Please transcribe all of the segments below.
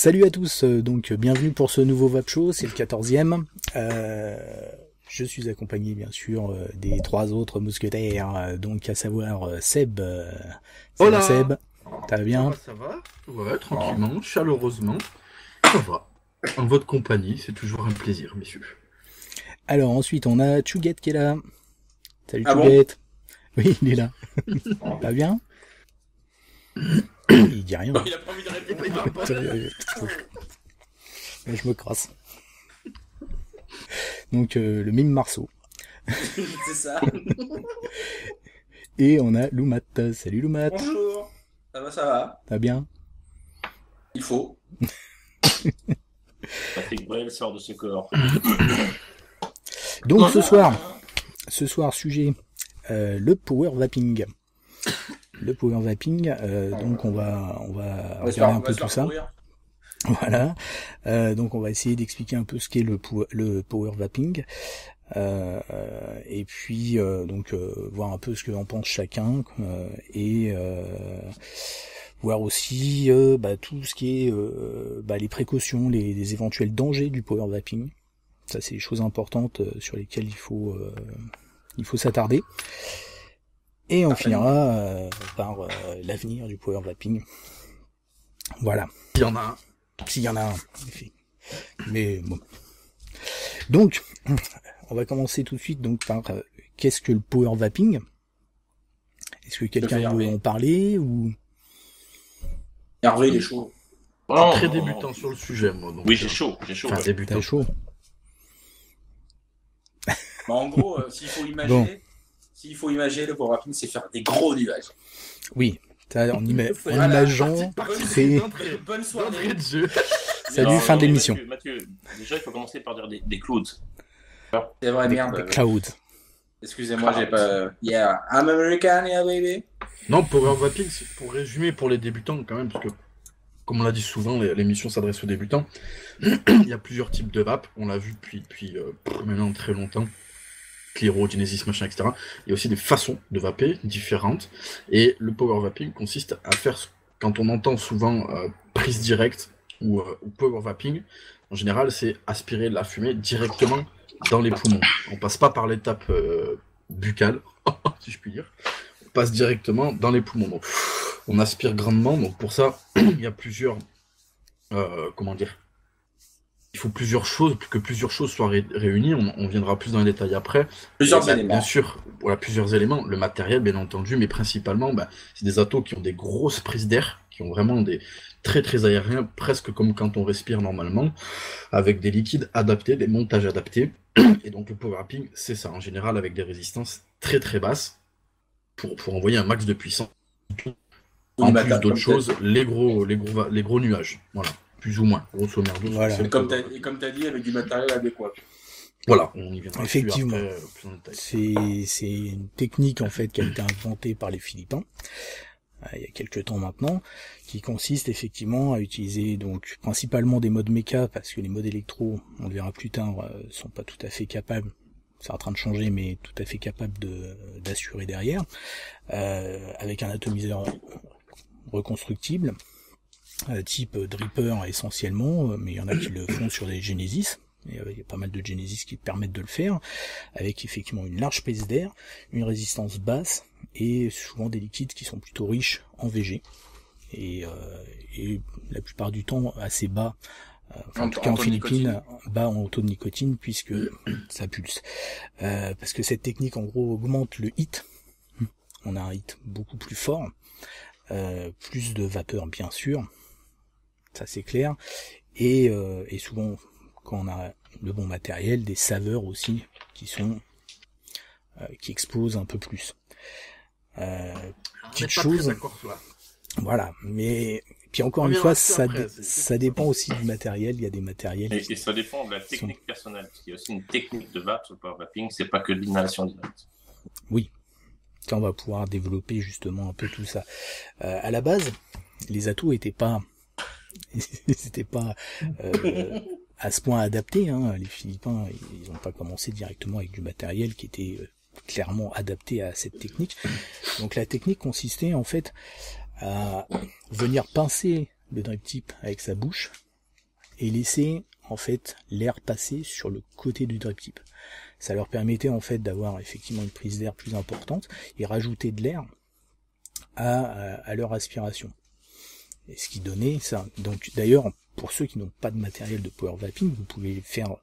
Salut à tous, donc bienvenue pour ce nouveau Vape Show, c'est le 14e. Je suis accompagné bien sûr des trois autres mousquetaires, donc à savoir Seb. Hola Seb, ça va bien? Ça va. Ouais, tranquillement, chaleureusement. Ça va. En votre compagnie, c'est toujours un plaisir, messieurs. Alors ensuite on a Chouguette qui est là. Salut Ah Chouguette. Bon, oui, il est là. Pas bien? Il dit rien. Il a pas envie de répondre. Je me crasse. Donc le mime Marceau. C'est ça. Et on a Loumat. Salut Loumat. Bonjour. Ça va. Ça va bien? Il faut. Patrick Bruel sort de ce corps. Donc ce soir sujet le power vaping. Le power vaping, donc on va regarder un peu tout ça. Voilà. Donc on va essayer d'expliquer un peu ce qu'est le power vaping. Et puis donc voir un peu ce que en pense chacun et voir aussi tout ce qui est les précautions, les éventuels dangers du power vaping. Ça c'est des choses importantes sur lesquelles il faut s'attarder. Et on finira par l'avenir du power vaping. Voilà. Il y en a un. S'il y en a un. Mais bon. Donc, on va commencer tout de suite donc par qu'est-ce que le power vaping? Est-ce que quelqu'un veut en parler ou? Hervé, il est chaud. Très débutant sur le sujet, moi. Donc, Oui, j'ai chaud. Enfin, débutant. T'as chaud. En gros, s'il faut imaginer, le power vaping, c'est faire des gros nuages. Oui. En imageant, c'est... Bonne soirée de jeu. Salut, fin de l'émission. Mathieu, déjà, il faut commencer par dire des clouds. C'est vrai, merde. Des clouds. Excusez-moi, j'ai pas... Yeah, I'm American, yeah, baby. Non, power vaping, c'est pour résumer pour les débutants quand même, parce que, comme on l'a dit souvent, l'émission s'adresse aux débutants. Il y a plusieurs types de vape, on l'a vu depuis maintenant très longtemps. Cliro, Genesis, machin, etc. Il y a aussi des façons de vaper différentes. Et le power vaping consiste à faire, quand on entend souvent prise directe ou power vaping, en général, c'est aspirer la fumée directement dans les poumons. On passe pas par l'étape buccale, si je puis dire. On passe directement dans les poumons. Donc, on aspire grandement. Donc, pour ça, il y a plusieurs... Il faut plusieurs choses soient réunies. On viendra plus dans les détails après. Plusieurs éléments. Bien sûr, voilà, plusieurs éléments. Le matériel, bien entendu, mais principalement, c'est des atos qui ont des grosses prises d'air, qui ont vraiment des très très aériens, presque comme quand on respire normalement, avec des liquides adaptés, des montages adaptés. Et donc le power vaping, c'est ça, en général, avec des résistances très très basses, pour envoyer un max de puissance. En plus d'autres choses, les gros nuages. Voilà. Plus ou moins, grosso merdo. Voilà. Et comme t'as dit, avec du matériel adéquat. Voilà, on y viendra. Effectivement. Après, plus en détail. C'est une technique en fait qui a été inventée par les Philippins il y a quelques temps maintenant, qui consiste effectivement à utiliser donc principalement des modes méca, parce que les modes électro, on le verra plus tard, sont pas tout à fait capables. C'est en train de changer, mais tout à fait capables d'assurer derrière, avec un atomiseur reconstructible. Type dripper essentiellement, mais il y en a qui le font sur des Genesis, et il y a pas mal de Genesis qui permettent de le faire, avec effectivement une large prise d'air, une résistance basse, et souvent des liquides qui sont plutôt riches en VG, et la plupart du temps assez bas, en tout cas en Philippines, bas en taux de nicotine, puisque ça pulse. Parce que cette technique en gros augmente le hit, on a un hit beaucoup plus fort, plus de vapeur bien sûr, ça c'est clair, et souvent quand on a le bon matériel, des saveurs aussi qui explosent un peu plus. Petite chose, voilà, mais puis encore une fois, ça dépend aussi du matériel. Il y a des matériels et ça dépend de la technique personnelle, parce qu'il y a aussi une technique de vape sur le power vaping, c'est pas que l'inhalation directe. Oui, quand on va pouvoir développer justement un peu tout ça. À la base, les atos étaient pas à ce point adaptés, hein. Les Philippins, ils n'ont pas commencé directement avec du matériel qui était clairement adapté à cette technique. Donc la technique consistait en fait à venir pincer le drip tip avec sa bouche, et laisser en fait l'air passer sur le côté du drip tip. Ça leur permettait en fait d'avoir effectivement une prise d'air plus importante et rajouter de l'air à leur aspiration. Et ce qui donnait ça. Donc d'ailleurs, pour ceux qui n'ont pas de matériel de power vaping, vous pouvez faire,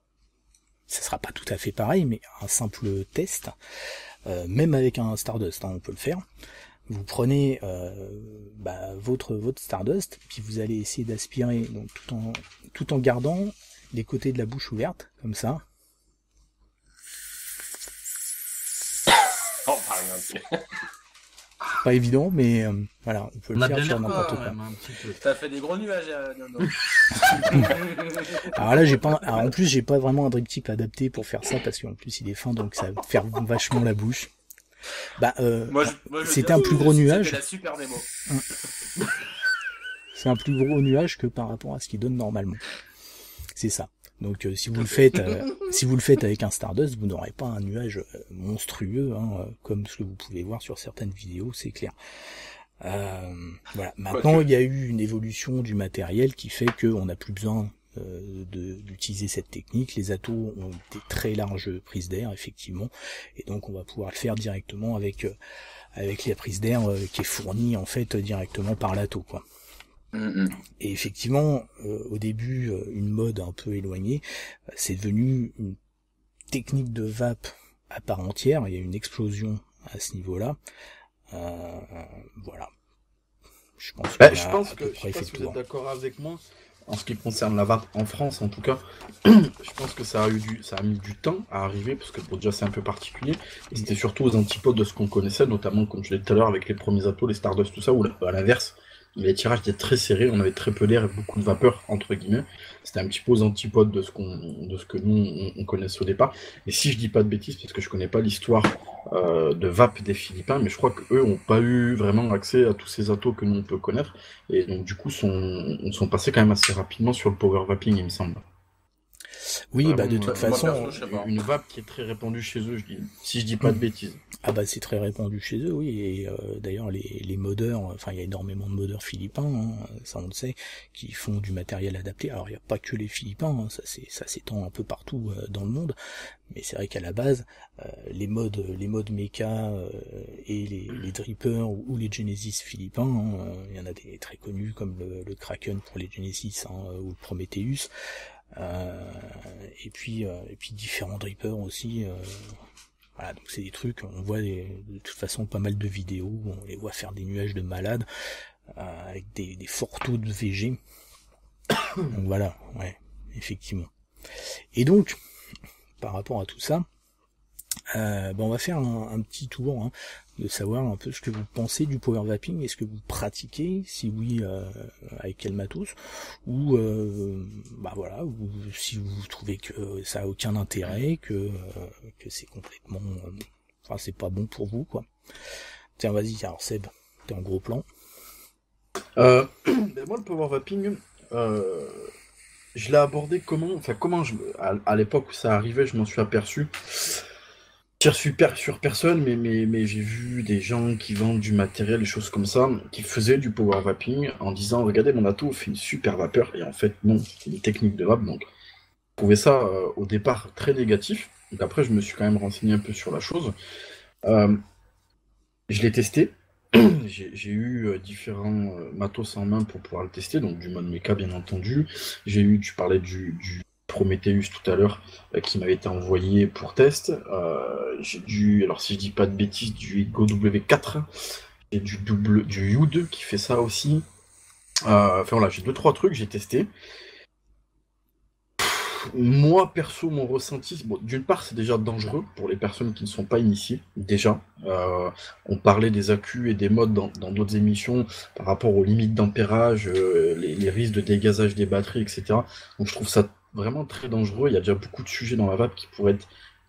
ça sera pas tout à fait pareil, mais un simple test, même avec un Stardust, on peut le faire. Vous prenez votre Stardust, puis vous allez essayer d'aspirer, donc tout en gardant les côtés de la bouche ouverte, comme ça. Oh, par exemple. Pas évident, mais voilà, on peut le faire sur n'importe quoi. T'as fait des gros nuages, Nono. Alors là, en plus, j'ai pas vraiment un drip tip adapté pour faire ça, parce qu'en plus, il est fin, donc ça va faire vachement la bouche. C'était un plus gros nuage. C'était la super démo. C'est un plus gros nuage que par rapport à ce qu'il donne normalement. C'est ça. Donc si vous le faites avec un Stardust, vous n'aurez pas un nuage monstrueux, comme ce que vous pouvez voir sur certaines vidéos, c'est clair. Voilà. Maintenant, il y a eu une évolution du matériel qui fait qu'on n'a plus besoin d'utiliser cette technique. Les atos ont des très larges prises d'air, effectivement, et donc on va pouvoir le faire directement avec la prise d'air qui est fournie en fait directement par l'ato, quoi. Et effectivement, au début, une mode un peu éloignée, c'est devenu une technique de vape à part entière. Il y a une explosion à ce niveau-là. Voilà. Je pense que vous êtes d'accord avec moi. En ce qui concerne la vape en France, en tout cas, je pense que ça a mis du temps à arriver, parce que déjà c'est un peu particulier, et c'était surtout aux antipodes de ce qu'on connaissait, notamment, comme je l'ai dit tout à l'heure, avec les premiers atos, les Stardust, tout ça, où à l'inverse, les tirages étaient très serrés, on avait très peu d'air et beaucoup de vapeur, entre guillemets. C'était un petit peu aux antipodes de ce que nous, on connaissait au départ. Et si je dis pas de bêtises, parce que je connais pas l'histoire de vape des Philippins, mais je crois qu'eux ont pas eu vraiment accès à tous ces atos que nous, on peut connaître. Et donc, du coup, sont passés quand même assez rapidement sur le power vaping, il me semble. Oui, vraiment, de toute façon, une vape qui est très répandue chez eux, si je dis pas de bêtises. Ah c'est très répandu chez eux, oui, et d'ailleurs les modeurs, enfin il y a énormément de modeurs philippins, ça on le sait, qui font du matériel adapté. Alors il n'y a pas que les Philippins, ça s'étend un peu partout dans le monde, mais c'est vrai qu'à la base, les modes mecha et les drippers ou les Genesis philippins, il y en a des très connus comme le Kraken pour les Genesis ou le Prometheus. Et puis différents drippers aussi. Voilà, donc c'est des trucs, on voit de toute façon pas mal de vidéos où on les voit faire des nuages de malades avec des forts taux de VG. Donc voilà, ouais, effectivement. Et donc, par rapport à tout ça, on va faire un petit tour de savoir un peu ce que vous pensez du power vaping. Est-ce que vous pratiquez, si oui, avec quel matos, ou voilà, ou si vous trouvez que ça a aucun intérêt, que c'est complètement, c'est pas bon pour vous, quoi. Tiens, vas-y, alors Seb, t'es en gros plan. Moi, le power vaping, je l'ai abordé à l'époque où ça arrivait, je m'en suis aperçu. Sur personne, mais j'ai vu des gens qui vendent du matériel, des choses comme ça, qui faisaient du power vaping en disant regardez mon ato fait une super vapeur, et en fait non, c'est une technique de vape. Donc je trouvais ça au départ très négatif. Donc après je me suis quand même renseigné un peu sur la chose. Je l'ai testé. J'ai eu différents matos en main pour pouvoir le tester, donc du mode mecha bien entendu. Tu parlais du Prometheus tout à l'heure, qui m'avait été envoyé pour test. Alors si je dis pas de bêtises, du Ego W4, et du U2 qui fait ça aussi. Voilà, j'ai 2-3 trucs, j'ai testé. Moi, perso, mon ressenti, d'une part, c'est déjà dangereux pour les personnes qui ne sont pas initiées, déjà. On parlait des accus et des modes dans d'autres émissions par rapport aux limites d'ampérage, les risques de dégazage des batteries, etc. Donc je trouve ça vraiment très dangereux. Il y a déjà beaucoup de sujets dans la vape qui pourraient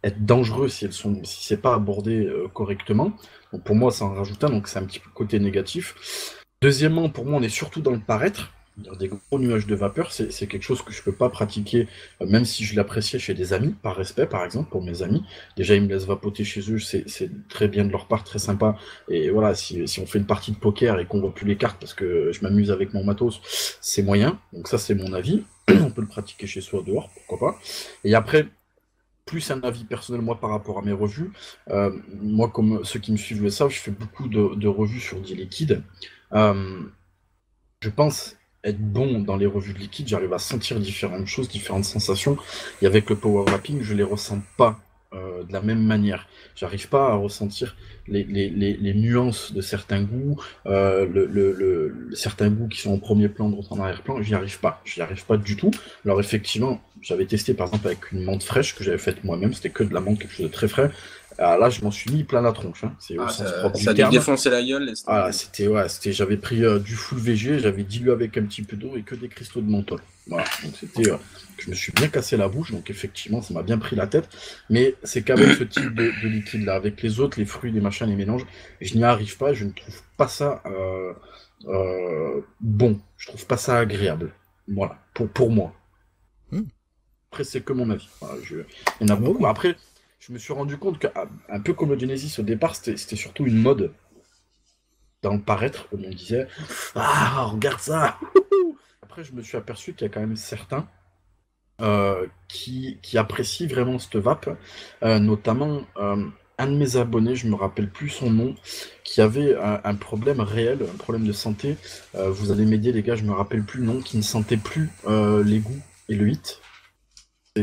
être dangereux si c'est pas abordé correctement. Donc pour moi, ça en rajoute un, donc c'est un petit peu côté négatif. Deuxièmement, pour moi, on est surtout dans le paraître. Des gros nuages de vapeur, c'est quelque chose que je peux pas pratiquer, même si je l'appréciais chez des amis, par respect par exemple, pour mes amis. Déjà, ils me laissent vapoter chez eux, c'est très bien de leur part, très sympa. Et voilà, si on fait une partie de poker et qu'on voit plus les cartes parce que je m'amuse avec mon matos, c'est moyen. Donc ça, c'est mon avis. On peut le pratiquer chez soi dehors, pourquoi pas. Et après, plus un avis personnel, moi, par rapport à mes revues. Moi, comme ceux qui me suivent le savent, je fais beaucoup de revues sur des liquides. Je pense être bon dans les revues de liquide, j'arrive à sentir différentes choses, différentes sensations. Et avec le power wrapping, je les ressens pas de la même manière. J'arrive pas à ressentir les nuances de certains goûts, certains goûts qui sont en premier plan, d'autres en arrière-plan. J'y arrive pas du tout. Alors effectivement, j'avais testé par exemple avec une menthe fraîche que j'avais faite moi-même, c'était que de la menthe, quelque chose de très frais. Alors là, je m'en suis mis plein la tronche. Hein. C'est au sens propre ça a du dû terme. défoncer la gueule. J'avais pris du full VG, j'avais dilué avec un petit peu d'eau et que des cristaux de menthol. Voilà, donc je me suis bien cassé la bouche, donc effectivement, ça m'a bien pris la tête. Mais c'est qu'avec ce type de liquide-là, avec les autres, les fruits, les machins, les mélanges, je n'y arrive pas, je ne trouve pas ça bon, je trouve pas ça agréable. Voilà, pour moi. Après, c'est que mon avis. Voilà, il y en a beaucoup. Après, je me suis rendu compte qu'un peu comme le Genesis au départ, c'était surtout une mode dans le paraître, comme on disait. Ah, regarde ça. Après, je me suis aperçu qu'il y a quand même certains qui apprécient vraiment cette vape, notamment un de mes abonnés, je me rappelle plus son nom, qui avait un problème réel, un problème de santé. Vous allez m'aider les gars, je me rappelle plus le nom, qui ne sentait plus les goûts et le hit.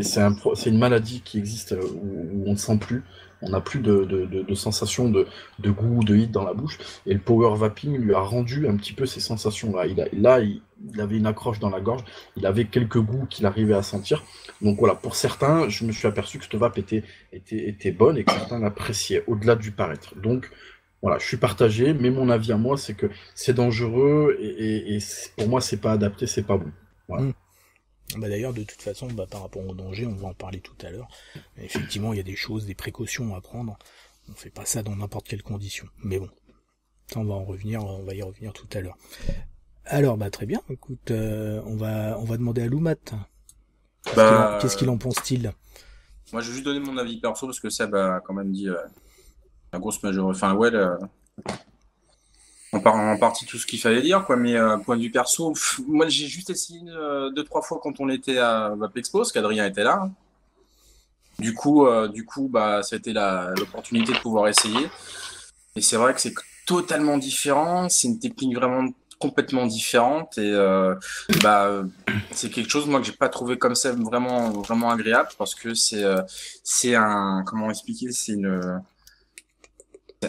C'est une maladie qui existe où on ne sent plus, on n'a plus de sensation de goût, de hit dans la bouche, et le power vaping lui a rendu un petit peu ces sensations-là. Il avait une accroche dans la gorge, il avait quelques goûts qu'il arrivait à sentir. Donc voilà, pour certains, je me suis aperçu que cette vape était bonne et que certains l'appréciaient, au-delà du paraître. Donc voilà, je suis partagé, mais mon avis à moi, c'est que c'est dangereux et pour moi, c'est pas adapté, c'est pas bon. Voilà. D'ailleurs, de toute façon, par rapport au danger, on va en parler tout à l'heure. Effectivement, il y a des choses, des précautions à prendre. On fait pas ça dans n'importe quelle condition. Mais bon, ça, on va y revenir tout à l'heure. Alors, très bien. Écoute, on va demander à Loumat. Qu'est-ce qu'il en pense-t-il? Moi, je vais juste donner mon avis perso parce que Seb a quand même dit la grosse majorité. Enfin, ouais. En partie tout ce qu'il fallait dire, quoi. Mais point de vue perso, moi j'ai juste essayé 2-3 fois quand on était à Vapexpo, parce qu'Adrien était là. Du coup, ça a été l'opportunité de pouvoir essayer. Et c'est vrai que c'est totalement différent. C'est une technique vraiment complètement différente et c'est quelque chose moi que j'ai pas trouvé comme ça vraiment vraiment agréable parce que c'est un comment expliquer,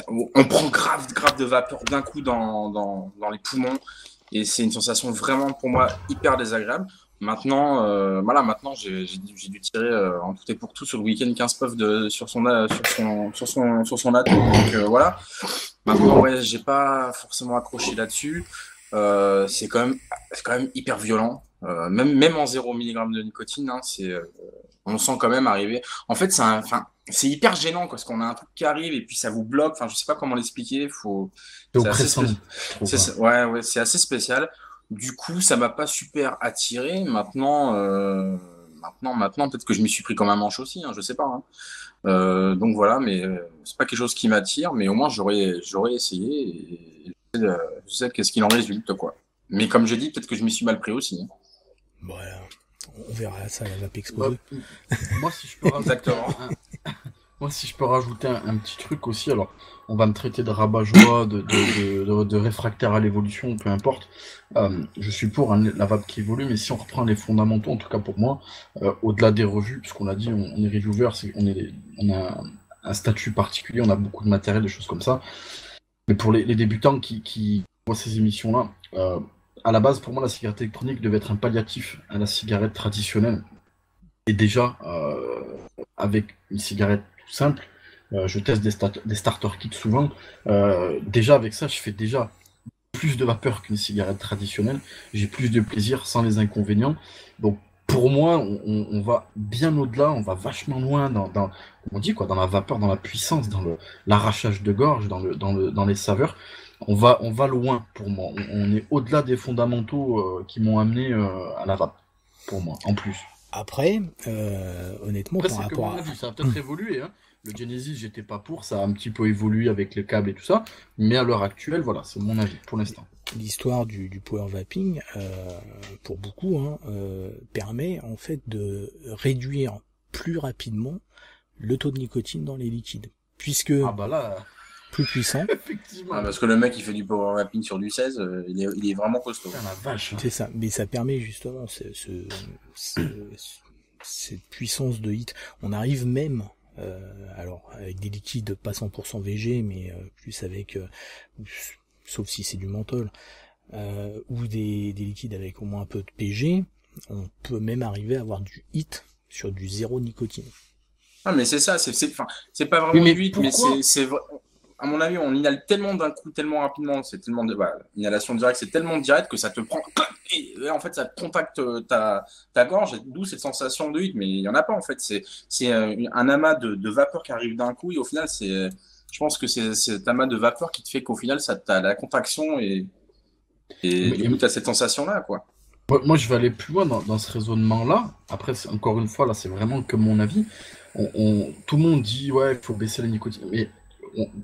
on prend grave de vapeur d'un coup dans les poumons et c'est une sensation vraiment pour moi hyper désagréable. Maintenant, maintenant j'ai dû tirer en tout et pour tout sur le week-end 15 puffs sur son atout. Donc voilà. Maintenant, ouais, j'ai pas forcément accroché là-dessus. C'est quand même hyper violent. Même en 0 mg de nicotine, hein, on sent quand même arriver. En fait, c'est hyper gênant parce qu'on a un truc qui arrive et puis ça vous bloque. Enfin, je sais pas comment l'expliquer. C'est assez spécial. Du coup, ça m'a pas super attiré. Maintenant, peut-être que je m'y suis pris comme un manche aussi. Hein, je sais pas. Hein. Donc voilà, mais c'est pas quelque chose qui m'attire. Mais au moins, j'aurais essayé. Et je sais qu'est-ce qu'il en résulte, quoi. Mais comme je dis, peut-être que je m'y suis mal pris aussi. Hein. Voilà. On verra ça, la vape exposée. Moi, si je peux rajouter un petit truc aussi, alors on va me traiter de rabat-joie, de réfractaire à l'évolution, peu importe. Je suis pour la vape qui évolue, mais si on reprend les fondamentaux, en tout cas pour moi, au-delà des revues, puisqu'on l'a dit, on est reviewer, on a un statut particulier, on a beaucoup de matériel, des choses comme ça. Mais pour les débutants qui voient ces émissions-là, à la base, pour moi, la cigarette électronique devait être un palliatif à la cigarette traditionnelle. Et déjà, avec une cigarette tout simple, je teste des starter kits souvent. Déjà, avec ça, je fais déjà plus de vapeur qu'une cigarette traditionnelle. J'ai plus de plaisir sans les inconvénients. Donc, pour moi, on va bien au-delà, on va vachement loin dans la vapeur, dans la puissance, dans l'arrachage de gorge, dans les saveurs. On va loin pour moi. On est au-delà des fondamentaux qui m'ont amené à la vape, pour moi, en plus. Après, honnêtement, par rapport à... Ça a peut-être évolué, hein. Le Genesis, j'étais pas pour, ça a un petit peu évolué avec les câbles et tout ça, mais à l'heure actuelle, voilà, c'est mon avis, pour l'instant. l'histoire du power vaping, pour beaucoup, permet en fait de réduire plus rapidement le taux de nicotine dans les liquides, puisque Ah bah là, plus puissant. effectivement. Parce que le mec qui fait du power vaping sur du 16, il est vraiment costaud. Putain, la vache. C'est ça, mais ça permet justement cette puissance de hit. On arrive même, alors avec des liquides pas 100% VG, mais plus avec, sauf si c'est du menthol, ou des liquides avec au moins un peu de PG, on peut même arriver à avoir du hit sur du zéro nicotine. Ah, mais c'est ça, c'est pas vraiment Oui, mais du hit, mais pourquoi à mon avis, on inhale tellement d'un coup, tellement rapidement, c'est tellement inhalation directe, c'est tellement direct que ça te prend, et en fait, ça te contacte ta gorge, d'où cette sensation de hit, mais il y en a pas, en fait, c'est un amas de vapeur qui arrive d'un coup, et au final, je pense que c'est cet amas de vapeur qui te fait qu'au final, ça t'as la contraction, et du coup, t'as cette sensation-là, quoi. Moi, je vais aller plus loin dans ce raisonnement-là. Après, encore une fois, là, c'est vraiment que mon avis. Tout le monde dit, ouais, il faut baisser la nicotine. Mais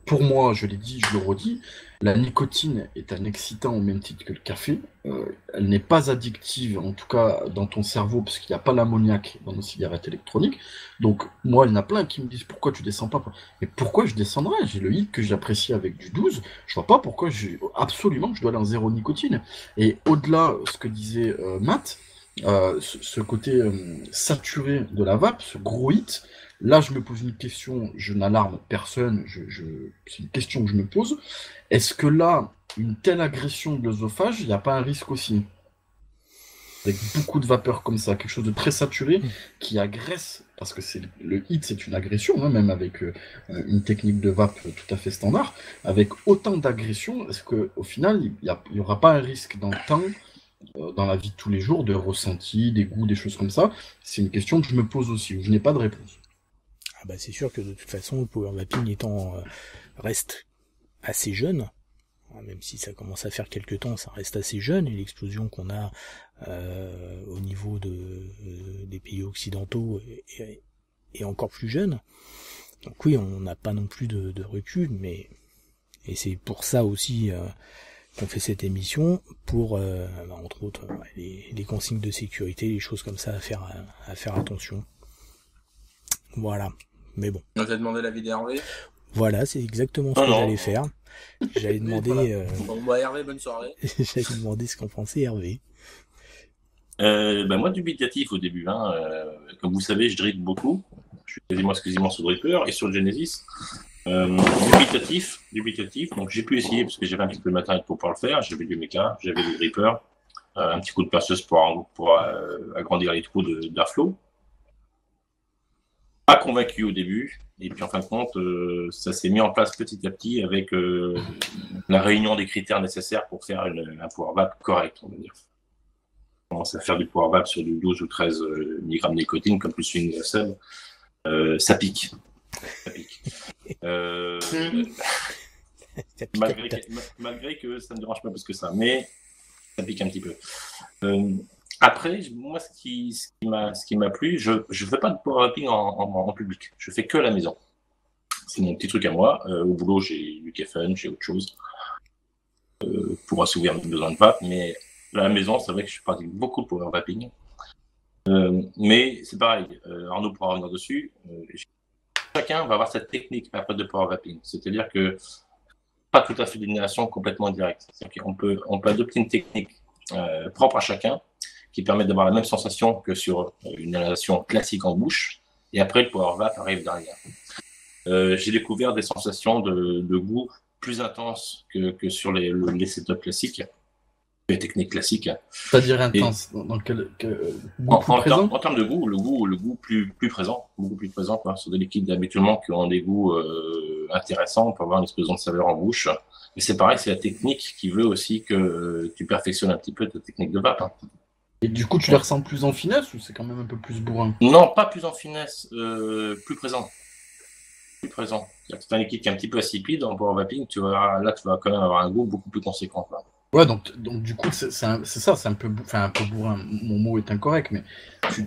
pour moi, je l'ai dit, je le redis, la nicotine est un excitant au même titre que le café. Elle n'est pas addictive, en tout cas dans ton cerveau, parce qu'il n'y a pas l'ammoniac dans nos cigarettes électroniques. Donc, moi, il y en a plein qui me disent, pourquoi tu descends pas? Mais pourquoi je descendrais? J'ai le hit que j'apprécie avec du 12. Je vois pas pourquoi absolument je dois aller en zéro nicotine. Et au-delà, ce que disait Matt, ce côté saturé de la vape, ce gros hit, là je me pose une question, je n'alarme personne, c'est une question que je me pose. Est-ce que là, une telle agression de l'œsophage, il n'y a pas un risque aussi? Avec beaucoup de vapeur comme ça, quelque chose de très saturé qui agresse, parce que le hit c'est une agression, hein, même avec une technique de vape tout à fait standard, avec autant d'agression, est-ce qu'au final il n'y aura pas un risque dans le temps, dans la vie de tous les jours, de ressenti, des goûts, des choses comme ça? C'est une question que je me pose aussi, où je n'ai pas de réponse. Ah bah c'est sûr que de toute façon, le power vaping reste assez jeune, même si ça commence à faire quelques temps, ça reste assez jeune, et l'explosion qu'on a au niveau des pays occidentaux est encore plus jeune. Donc oui, on n'a pas non plus de recul, et c'est pour ça aussi qu'on fait cette émission, pour entre autres les consignes de sécurité, les choses comme ça à faire attention. Voilà. Mais bon. On t'a demandé l'avis d'Hervé. Voilà, c'est exactement ce que j'allais faire. J'allais demander. Bon, bah, Hervé, bonne soirée. J'allais demander ce qu'en pensait Hervé. Moi, dubitatif au début. Comme vous savez, je drip beaucoup. Je suis quasiment exclusivement sur Dripper et sur le Genesis. Dubitatif. Donc, j'ai pu essayer parce que j'avais un petit peu de matériel pour pouvoir le faire. J'avais du méca, j'avais du Dripper, un petit coup de perceuse pour agrandir les trous d'airflow. Pas convaincu au début, et puis en fin de compte, ça s'est mis en place petit à petit avec la réunion des critères nécessaires pour faire un power vape correct, on va dire. On commence à faire du power vape sur du 12 ou 13 mg de nicotine, comme plus une Seb, ça pique. Malgré que ça ne me dérange pas plus que ça, mais ça pique un petit peu. Après, moi, ce qui m'a plu, je ne fais pas de power vaping en public. Je fais que à la maison. C'est mon petit truc à moi. Au boulot, j'ai du Kefen, j'ai autre chose pour assouvir mes besoins de vape. Mais à la maison, c'est vrai que je pratique beaucoup de power vaping. Mais c'est pareil. Arnaud pourra revenir dessus. Chacun va avoir cette technique après de power vaping. C'est-à-dire que pas tout à fait d'inhalation complètement directe. C'est-à-dire qu'on peut adopter une technique propre à chacun, qui permet d'avoir la même sensation que sur une inhalation classique en bouche, et après le power vape arrive derrière. J'ai découvert des sensations de goût plus intenses que sur les setups classiques, les techniques classiques. C'est-à-dire intense, dans quel goût plus présent? En termes de goût, le goût plus présent, beaucoup plus présent, quoi, sur des liquides habituellement qui ont des goûts intéressants, on peut avoir une explosion de saveur en bouche. Mais c'est pareil, c'est la technique qui veut aussi que tu perfectionnes un petit peu ta technique de vape. Et du coup, tu les ressens plus en finesse ou c'est quand même un peu plus bourrin? Non, pas plus en finesse, plus présent. Plus présent. C'est un liquide qui est un petit peu insipide en power vaping, tu vas quand même avoir un goût beaucoup plus conséquent, quoi. Ouais, donc du coup, c'est ça, c'est un peu bourrin. Mon mot est incorrect, mais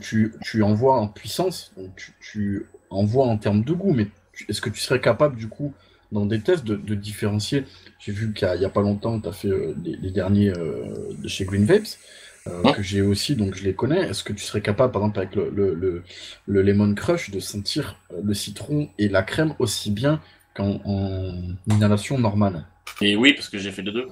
tu envoies en puissance, donc tu envoies en termes de goût, mais est-ce que tu serais capable, du coup, dans des tests de différencier. J'ai vu qu'il y a pas longtemps, tu as fait les derniers de chez Green Vapes, que j'ai aussi, donc je les connais. Est-ce que tu serais capable, par exemple, avec le Lemon Crush, de sentir le citron et la crème aussi bien qu'en inhalation normale? Et oui, parce que j'ai fait les deux.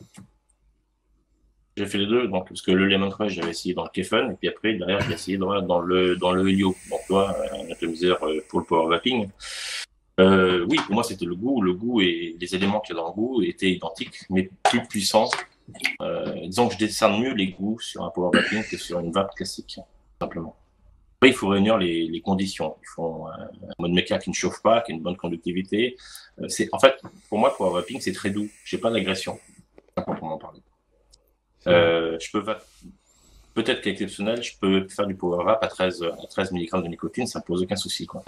J'ai fait les deux, donc, parce que le Lemon Crush, j'avais essayé dans le Kefun, et puis après, derrière, j'ai essayé dans le Helio. Donc, toi, un atomiseur pour le power vaping. Oui, pour moi, c'était le goût. Le goût et les éléments qu'il y a dans le goût étaient identiques, mais plus puissants. Disons que je décerne mieux les goûts sur un power vaping que sur une vape classique, simplement. Après, il faut réunir les conditions. Il faut un mode méca qui ne chauffe pas, qui a une bonne conductivité. En fait, pour moi, power vaping, c'est très doux. J'ai pas d'agression, à proprement parler. Je peux peut-être qu'exceptionnel, je peux faire du power vape à 13 mg de nicotine, ça ne pose aucun souci, quoi.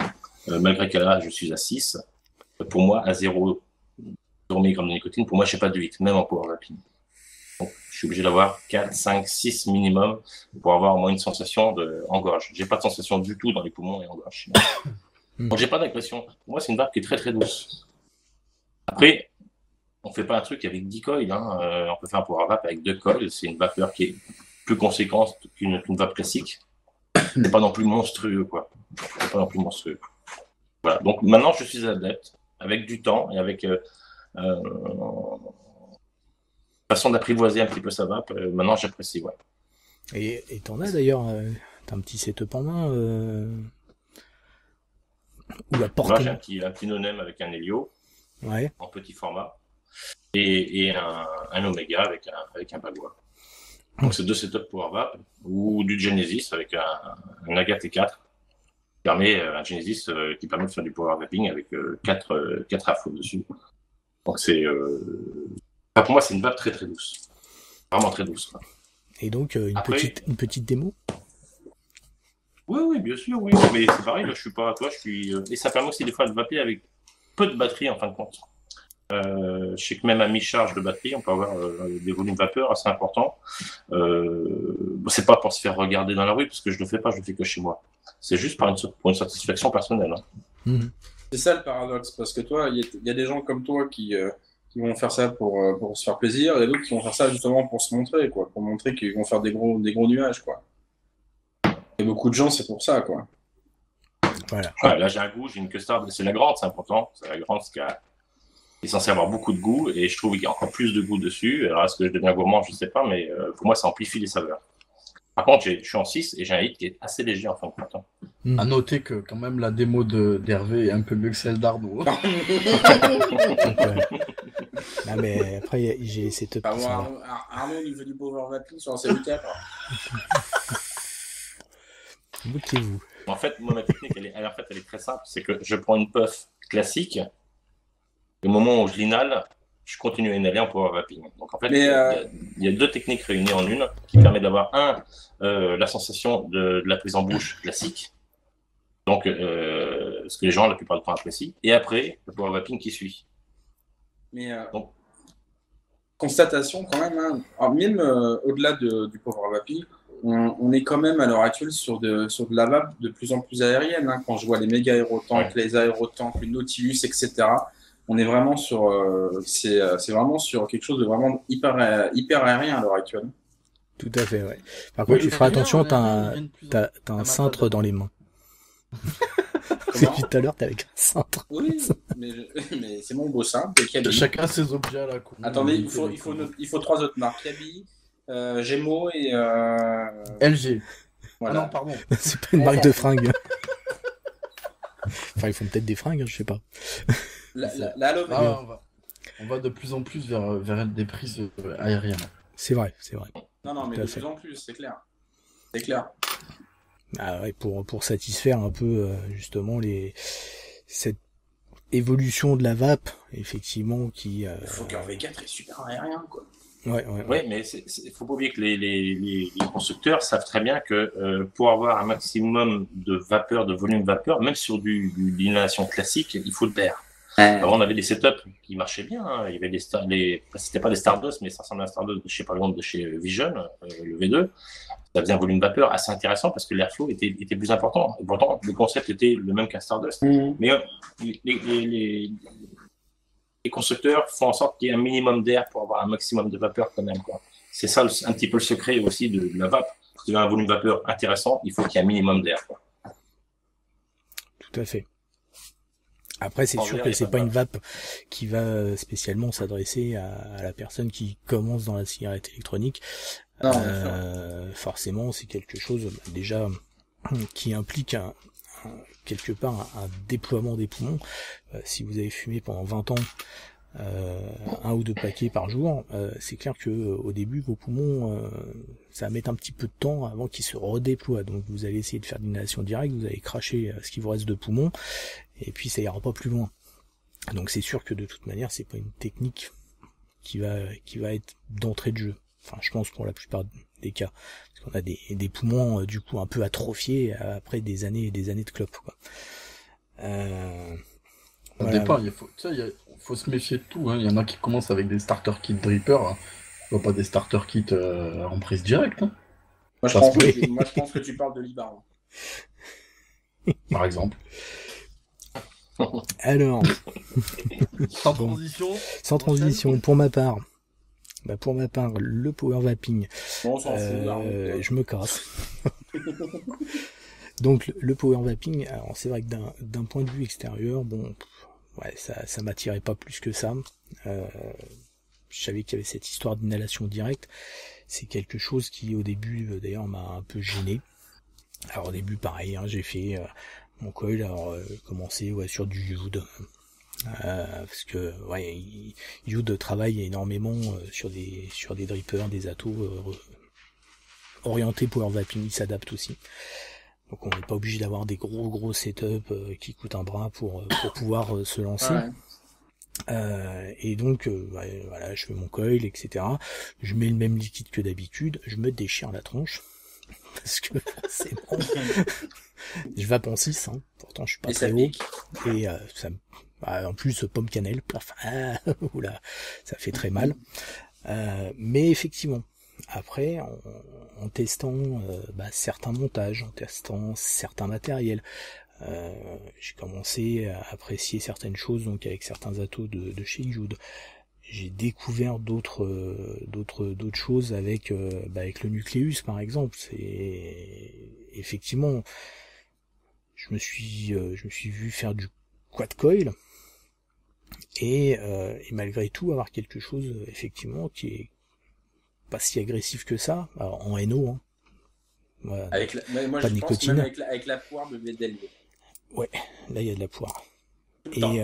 Malgré que là, je suis à 6, pour moi, à 0 mg de nicotine, pour moi, je n'ai pas de 8, même en power vaping. Donc, je suis obligé d'avoir 4, 5, 6 minimum pour avoir au moins une sensation en gorge. Je n'ai pas de sensation du tout dans les poumons et en gorge. Donc, je n'ai pas d'agression. Pour moi, c'est une vape qui est très, très douce. Après, on ne fait pas un truc avec 10 coils. On peut faire un power vape avec 2 coils. C'est une vapeur qui est plus conséquente qu'une vape classique. C'est pas non plus monstrueux, quoi. C'est pas non plus monstrueux. Voilà. Donc maintenant, je suis adepte, avec du temps et avec façon d'apprivoiser un petit peu sa vape. Maintenant, j'apprécie, ouais. Et t'en as d'ailleurs, t'as un petit setup en main ou la porte. Moi, j'ai un petit no-name avec un Helio, en petit format, et un Omega avec un Bagua. Donc c'est 2 setups Power Vape, ou du Genesis avec un Aga T4 un Genesis qui permet de faire du Power Vaping avec 4 afflos dessus. Donc pour moi c'est une vape très très douce, vraiment très douce, quoi. Et donc une petite démo. Oui, bien sûr, oui, mais c'est pareil, là je suis pas, toi je suis, et ça permet aussi des fois de vaper avec peu de batterie en fin de compte. Je sais que même à mi-charge de batterie, on peut avoir des volumes vapeur assez importants. C'est pas pour se faire regarder dans la rue, parce que je le fais pas, je le fais que chez moi. C'est juste pour une satisfaction personnelle. C'est ça le paradoxe, parce que toi, il y a des gens comme toi qui vont faire ça pour se faire plaisir, et d'autres qui vont faire ça justement pour se montrer, quoi, pour montrer qu'ils vont faire des gros nuages, quoi. Et beaucoup de gens, c'est pour ça, quoi. Voilà. Ouais, là j'ai un goût, j'ai une custard, c'est la grande, c'est important. C'est la grande, qui est censé avoir beaucoup de goût, et je trouve qu'il y a encore plus de goût dessus. Alors est-ce que je deviens gourmand, je sais pas, mais pour moi ça amplifie les saveurs. Par contre, je suis en 6 et j'ai un hit qui est assez léger en fin de compte. À noter que quand même la démo d'Hervé est un peu mieux que celle d'Arnaud. Non mais après j'ai ces top. Arnaud, il veut du power vaping sur un CB4. Moquez-vous. En fait, moi ma technique elle est très simple, c'est que je prends une puff classique, et au moment où je l'inhale, je continue à inhaler en power vaping. Donc en fait, il y a 2 techniques réunies en une qui permet d'avoir la sensation de la prise en bouche classique, donc ce que les gens la plupart du temps apprécient, et après le power vaping qui suit. Mais constatation quand même, alors, même au-delà du power vaping, on est quand même à l'heure actuelle sur de la vape de plus en plus aérienne. Quand je vois les méga aérotanks, les aérotanks, les Nautilus, etc. On est vraiment sur, c'est vraiment sur quelque chose de vraiment hyper aérien à l'heure actuelle. Tout à fait, ouais. Par contre, tu feras attention, t'as un cintre dans les mains. Depuis tout à l'heure, t'es avec un cintre. Oui, mais c'est mon beau cintre. Chacun ses objets à la cour. Attendez, il faut 3 autres marques. Kaby, Gémeaux et... LG. Voilà. Ah non, pardon. C'est pas une marque de fringues. Enfin, ils font peut-être des fringues, je sais pas. On va de plus en plus vers des prises aériennes. C'est vrai. Non, mais de plus en plus, c'est clair. C'est clair. Ah ouais, pour satisfaire un peu justement cette évolution de la vape, effectivement, qui... Le Fokker V4 est super aérien, quoi. Ouais, mais il faut pas oublier que les constructeurs savent très bien que pour avoir un maximum de vapeur, de volume vapeur, même sur l'inhalation classique, il faut le perdre. Avant, on avait des setups qui marchaient bien. Il y avait c'était pas des Stardust, mais ça ressemblait à un Stardust, par exemple, de chez Vision, le V2. Ça faisait un volume vapeur assez intéressant parce que l'airflow était plus important. Et pourtant, le concept était le même qu'un Stardust. Mais les constructeurs font en sorte qu'il y ait un minimum d'air pour avoir un maximum de vapeur quand même, quoi. C'est ça un petit peu le secret aussi de la vape. Si tu veux un volume de vapeur intéressant, il faut qu'il y ait un minimum d'air, quoi. Tout à fait. Après, c'est sûr que c'est pas une vape qui va spécialement s'adresser à la personne qui commence dans la cigarette électronique. Non, forcément, c'est quelque chose déjà qui implique quelque part un déploiement des poumons. Si vous avez fumé pendant 20 ans un ou deux paquets par jour, c'est clair que au début vos poumons ça va mettre un petit peu de temps avant qu'ils se redéploient. Donc vous allez essayer de faire de l'inhalation directe, vous allez cracher ce qui vous reste de poumons, et puis ça ira pas plus loin. Donc c'est sûr que de toute manière c'est pas une technique qui va être d'entrée de jeu. Enfin, je pense pour la plupart des cas, parce qu'on a des poumons du coup un peu atrophiés après des années et des années de clope, quoi. Ça dépend, il faut se méfier de tout, hein. Il y en a qui commencent avec des starter kits dripper, hein. Pas des starter kits en prise directe, hein. Moi, je pense que tu parles de Libar. Par exemple. Alors, Sans transition. sans transition, pour ma part, le power vaping, Bon, on s'en fout, là. je me casse. Donc le power vaping, alors c'est vrai que d'un point de vue extérieur, bon, ouais, ça m'attirait pas plus que ça. Je savais qu'il y avait cette histoire d'inhalation directe. C'est quelque chose qui au début d'ailleurs m'a un peu gêné. Alors au début pareil, hein, j'ai fait mon coil, alors commencer sur du Youd. Parce que ouais, Youd travaille énormément sur des drippers, des atos orientés power vaping, il s'adapte aussi. Donc on n'est pas obligé d'avoir des gros setups qui coûtent un bras pour pouvoir se lancer. Ouais. Et donc voilà, je fais mon coil, etc. Je mets le même liquide que d'habitude, je me déchire la tronche. Parce que c'est bon. Je vape en 6, hein. Pourtant je suis pas très haut. Et ça en plus pomme cannelle, oula, ça fait très mal. Mais effectivement, après, en testant certains montages, en testant certains matériels, j'ai commencé à apprécier certaines choses, donc avec certains atos de chez Youd. J'ai découvert d'autres choses avec le Nucleus par exemple. C'est effectivement, je me suis vu faire du quad coil et malgré tout avoir quelque chose effectivement qui est pas si agressif que ça. Alors, en NO, hein. Voilà, moi pas je de pense nicotine. même avec la poire de d'élever. Ouais, là il y a de la poire. Et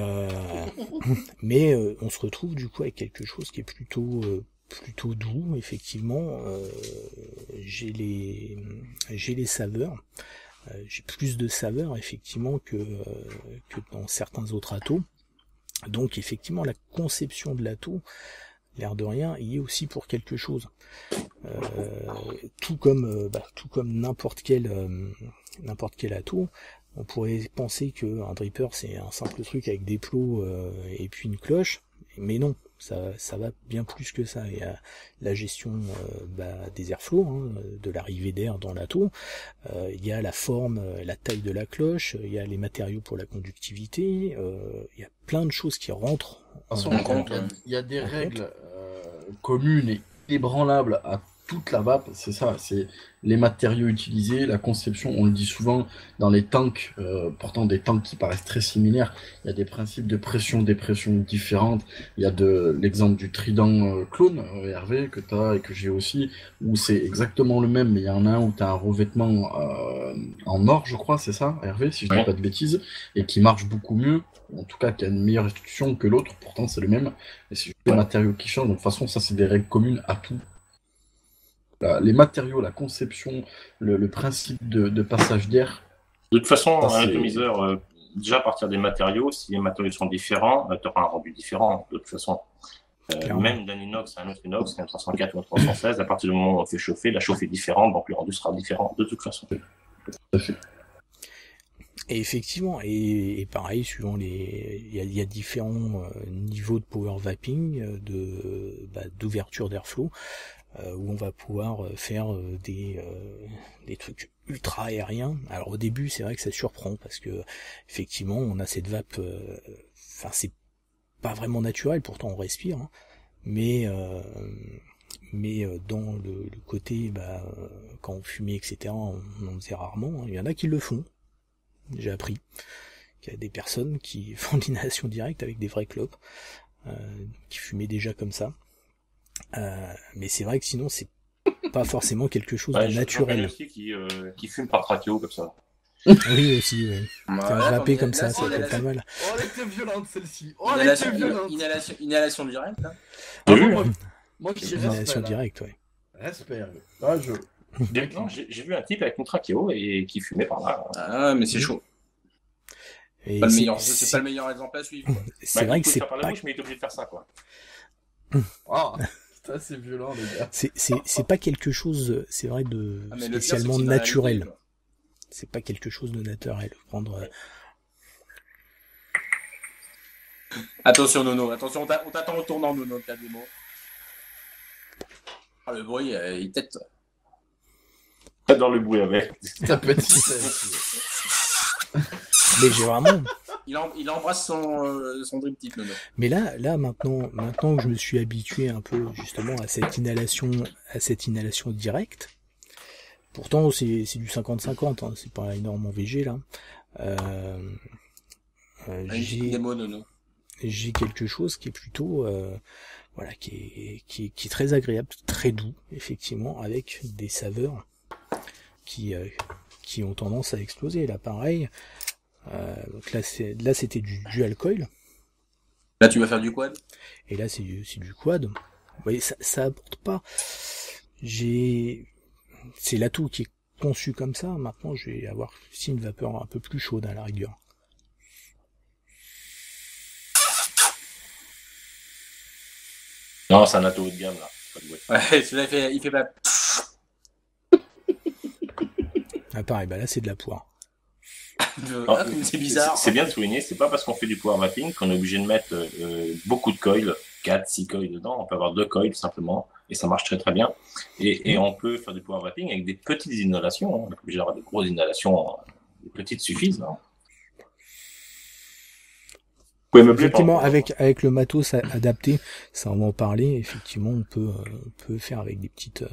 mais on se retrouve du coup avec quelque chose qui est plutôt doux, effectivement. J'ai les saveurs, j'ai plus de saveurs effectivement que dans certains autres atos. Donc effectivement la conception de l'ato, l'air de rien, y est aussi pour quelque chose. Tout comme n'importe quel ato. On pourrait penser que un dripper c'est un simple truc avec des plots et puis une cloche, mais non, ça va bien plus que ça. Il y a la gestion des airflows, hein, de l'arrivée d'air dans l'ato, il y a la forme, la taille de la cloche, il y a les matériaux pour la conductivité, il y a plein de choses qui rentrent en compte. Il y a des règles communes et ébranlables à toute la vape, c'est ça, c'est les matériaux utilisés, la conception, on le dit souvent dans les tanks, pourtant des tanks qui paraissent très similaires, il y a des principes de pression, des pressions différentes, il y a l'exemple du Trident clone, Hervé, que tu as et que j'ai aussi, où c'est exactement le même, mais il y en a un où tu as un revêtement en or, je crois, c'est ça, Hervé, si je dis pas de bêtises, et qui marche beaucoup mieux, en tout cas qui a une meilleure instruction que l'autre, pourtant c'est le même, et c'est juste les matériaux qui changent, donc de toute façon ça c'est des règles communes à tout. Les matériaux, la conception, le principe de passage d'air. De toute façon, un atomiseur, déjà à partir des matériaux, si les matériaux sont différents, tu auras un rendu différent, de toute façon. Même d'un inox à un autre inox, un 304 ou un 316, à partir du moment où on fait chauffer, la chauffe est différente, donc le rendu sera différent de toute façon. Tout à fait. Et effectivement, et pareil, suivant il y a différents niveaux de power vaping, d'ouverture d'airflow, où on va pouvoir faire des trucs ultra aériens. Alors au début, c'est vrai que ça surprend parce que effectivement, on a cette vape, c'est pas vraiment naturel, pourtant on respire, hein, mais dans le côté, quand on fumait, etc., on en faisait rarement. Hein. Il y en a qui le font. J'ai appris qu'il y a des personnes qui font de l'inhalation directe avec des vrais clopes, qui fumaient déjà comme ça. Mais c'est vrai que sinon, c'est pas forcément quelque chose de naturel. Aussi qui fume par trachéo comme ça. Oui, aussi, oui. Vaper comme ça, ça fait pas mal. Oh, elle était violente celle-ci. Oh, elle était violente. Inhalation directe. Hein. Moi, je dirais Inhalation directe, ouais. Respect. J'ai vu un type avec une trachéo et qui fumait par là. Ah, mais c'est chaud. Et c'est pas le meilleur exemple à suivre. Quoi. C'est vrai que c'est par la bouche, mais il est obligé de faire ça, quoi. Oh, ça c'est violent, les gars. C'est pas quelque chose, c'est vrai, de spécialement naturel. C'est pas quelque chose de naturel. Prendre. Attention, Nono. Attention, on t'attend au tournant, Nono. T'as des mots. Ah, le bruit, il tête. J'adore le bruit avec. Ça peut être Mais j'ai vraiment. Il embrasse son dream team, Nono. Mais là, maintenant que je me suis habitué un peu justement à cette inhalation directe. Pourtant, c'est du 50-50, hein, c'est pas énorme en VG là. J'ai quelque chose qui est plutôt, qui est très agréable, très doux, effectivement, avec des saveurs qui ont tendance à exploser. Là, pareil. Donc là, c'était du alcool. Là, tu vas faire du quad. Et là, c'est du quad. Vous voyez, ça apporte pas. C'est l'atout qui est conçu comme ça. Maintenant, je vais avoir aussi une vapeur un peu plus chaude à la rigueur. Non, c'est un atout haut de gamme, là. Ouais, celui-là, il fait pas... Ah, pareil, là, c'est de la poire. C'est bizarre. C'est bien de souligner, c'est pas parce qu'on fait du power vaping qu'on est obligé de mettre beaucoup de coils, 4-6 coils dedans. On peut avoir 2 coils simplement, et ça marche très très bien. Et on peut faire du power vaping avec des petites inhalations. On n'est pas obligé d'avoir des grosses inhalations, des petites suffisent. Hein. Effectivement, avec le matos adapté, ça on va en parler. Effectivement, on peut faire avec des petites,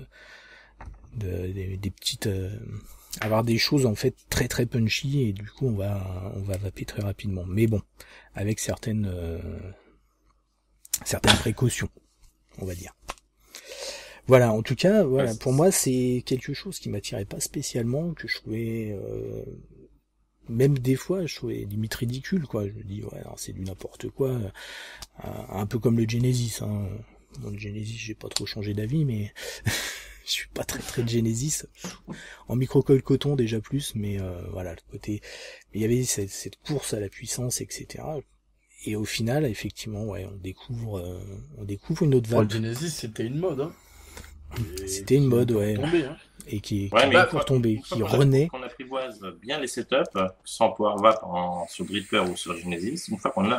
avoir des choses en fait très très punchy et du coup on va vaper très rapidement. Mais bon, avec certaines précautions, on va dire. Voilà, en tout cas, voilà, pour moi c'est quelque chose qui m'attirait pas spécialement, que je trouvais même des fois je trouvais limite ridicule, quoi. Je me dis ouais, alors c'est du n'importe quoi, un peu comme le Genesis, hein. Bon, le Genesis, j'ai pas trop changé d'avis, mais je suis pas très de Genesis. En microcoil coton déjà plus, mais voilà, le côté, il y avait cette course à la puissance, etc. Et au final, effectivement, ouais, on découvre une autre vague. Le Genesis, c'était une mode, hein. C'était une mode, ouais. Tombé, hein. Et qui est pour tomber, qui renaît. On apprivoise bien les setups, sans pouvoir vape sur Dripper ou sur Genesis. Une fois qu'on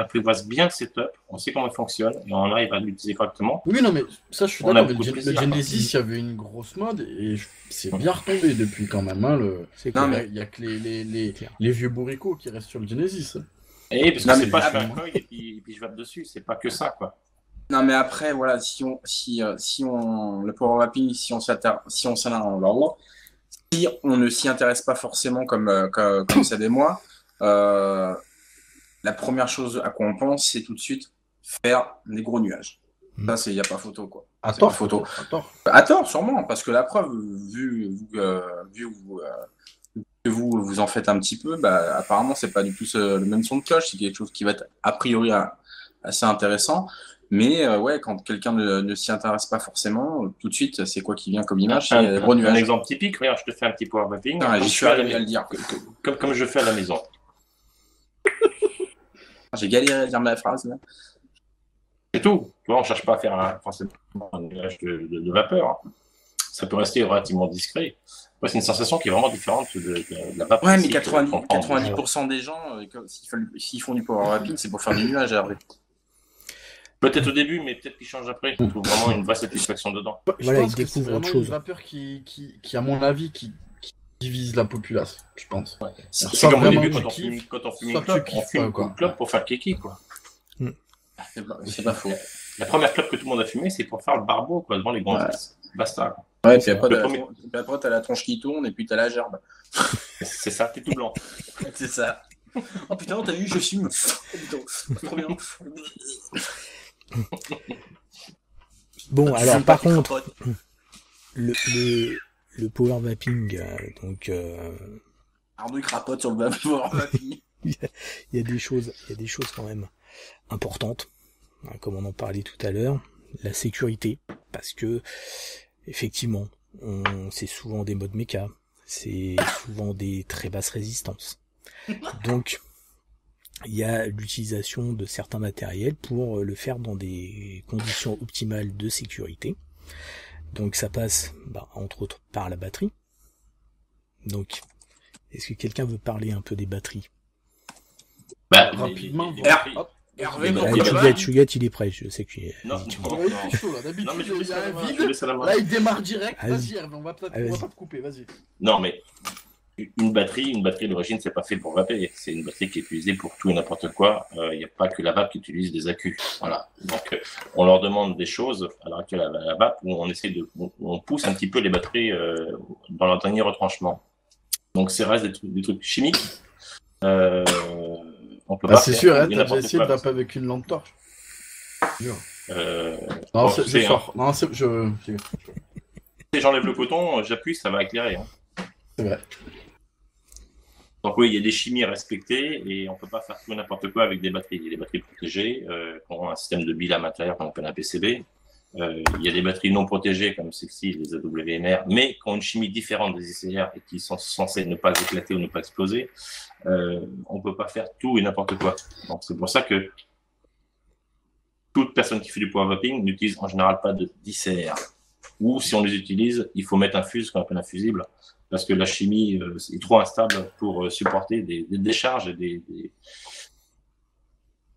apprivoise bien le setup, on sait comment il fonctionne et on arrive à l'utiliser correctement. Oui, non, mais ça, je suis d'accord. Le Genesis, il y avait une grosse mode et c'est bien retombé depuis quand même. Hein, il y a que les vieux bourricots qui restent sur le Genesis. Et parce que c'est pas je fais un coil et puis je vape dessus, c'est pas que ça, quoi. Non, mais après, voilà, le power vaping, si on ne s'y intéresse pas forcément comme Seb et moi, la première chose à quoi on pense, c'est tout de suite faire des gros nuages. Ça, il n'y a pas photo, quoi. À tort, À tort, sûrement, parce que la preuve, vu que vous en faites un petit peu, apparemment, c'est pas du tout le même son de cloche, c'est quelque chose qui va être a priori assez intéressant. Mais ouais, quand quelqu'un ne s'y intéresse pas forcément, tout de suite, c'est quoi qui vient comme image? C'est un gros nuage. Un exemple typique, regarde, je te fais un petit power vaping. J'y suis arrivé à le dire. Comme je fais à la maison. J'ai galéré à dire ma phrase, là. C'est tout. Tu vois, on ne cherche pas à faire forcément un nuage de vapeur. Hein. Ça peut rester relativement discret. Ouais, c'est une sensation qui est vraiment différente de la vapeur. Ouais, mais 90% des gens, s'ils font du power vaping, c'est pour faire du nuage, Hervé. Peut-être au début, mais peut-être qu'il change après. Je trouve vraiment une vraie satisfaction dedans. Voilà, il découvre autre chose. C'est une vapeur qui, à mon avis, qui divise la populace, je pense. Ouais. C'est comme au début, quand on fume une clope, on fume une clope pour faire kiki, quoi. C'est pas faux. La première clope que tout le monde a fumée, c'est pour faire le barbeau, quoi, devant les grands gestes. Basta. Quoi. Ouais, C'est puis vrai. après, t'as la tronche qui tourne et puis t'as la gerbe. C'est ça, t'es tout blanc. C'est ça. Oh putain, t'as vu, je fume. Oh, putain, trop bien. Bon, alors Fume par pas, tu contre, crapotes. le power vaping, donc Arnaud il crapote sur le vapeur. il y a des choses quand même importantes, hein, comme on en parlait tout à l'heure, la sécurité, parce que effectivement, c'est souvent des modes méca, c'est souvent des très basses résistances. Donc il y a l'utilisation de certains matériels pour le faire dans des conditions optimales de sécurité. Donc ça passe, entre autres, par la batterie. Donc, est-ce que quelqu'un veut parler un peu des batteries? Rapidement, hop. Hervé, Chugat, il est prêt, je sais qu'il est... Non, Oh, il est chaud là, d'habitude Non, mais je il y a un je vide, laisse la main. là il démarre direct, Allez. vas-y Hervé, on va pas te couper, vas-y. Non, mais une batterie d'origine, c'est pas fait pour vaper. C'est une batterie qui est utilisée pour tout et n'importe quoi. Il n'y a pas que la vape qui utilise des accus. Voilà. Donc, on leur demande des choses à l'heure actuelle à la vape où on pousse un petit peu les batteries dans leur dernier retranchement. Donc, c'est reste des trucs chimiques. On peut pas C'est faire sûr, tout hein, et t'as n'importe déjà essayé de quoi. vaper avec une lampe torche. Dur. Bon, Non, tu c'est sais, hein, fort. Non, c'est si j'enlève le coton, j'appuie, ça va éclairer. Hein. c'est vrai. Donc oui, il y a des chimies à respecter et on peut pas faire tout et n'importe quoi avec des batteries. Il y a des batteries protégées qui ont un système de bilan à l'intérieur qu'on appelle un PCB. Il y a des batteries non protégées comme celle-ci, les AWMR, mais qui ont une chimie différente des ICR et qui sont censées ne pas éclater ou ne pas exploser. On peut pas faire tout et n'importe quoi. Donc c'est pour ça que toute personne qui fait du power vaping n'utilise en général pas d'ICR. Ou si on les utilise, il faut mettre un fuse, qu'on appelle un fusible, parce que la chimie est trop instable pour supporter des décharges et des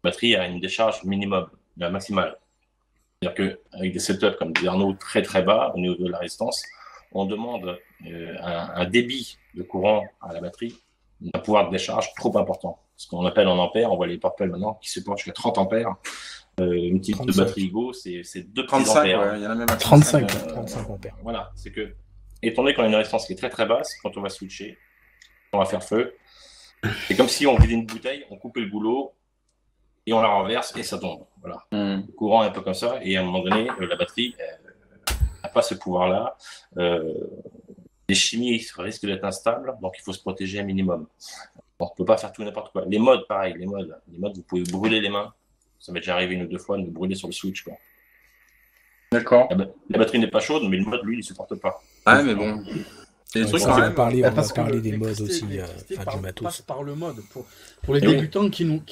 batteries à une décharge minimum, maximale. C'est-à-dire qu'avec des setups comme des Arnaud très très bas au niveau de la résistance, on demande un débit de courant à la batterie, un pouvoir de décharge trop important. Ce qu'on appelle en ampères, on voit les Purple maintenant qui supportent jusqu'à 30 ampères. Une petite 35. batterie Go, c'est 2 35, ampères. ouais, il y en a même à 35, 35. 35 ampères. Voilà, c'est que, étant donné qu'on a une résistance qui est très très basse, quand on va switcher, on va faire feu, c'est comme si on vidait une bouteille, on coupait le goulot, et on la renverse, et ça tombe. Voilà. Le courant est un peu comme ça, et à un moment donné, la batterie n'a pas ce pouvoir-là. Les chimies risquent d'être instables, donc il faut se protéger un minimum. On ne peut pas faire tout n'importe quoi. Les modes, pareil, les modes, vous pouvez brûler les mains. Ça m'est déjà arrivé une ou deux fois de me brûler sur le switch. Quoi. D'accord. La batterie n'est pas chaude, mais le mode, lui, il ne supporte pas. Ouais, mais bon. C'est des trucs On quand va même. parler, on va Parce que parler des modes l'électricité- aussi, l'électricité du matos. passe par le mode. Pour les Eh oui. débutants qui nous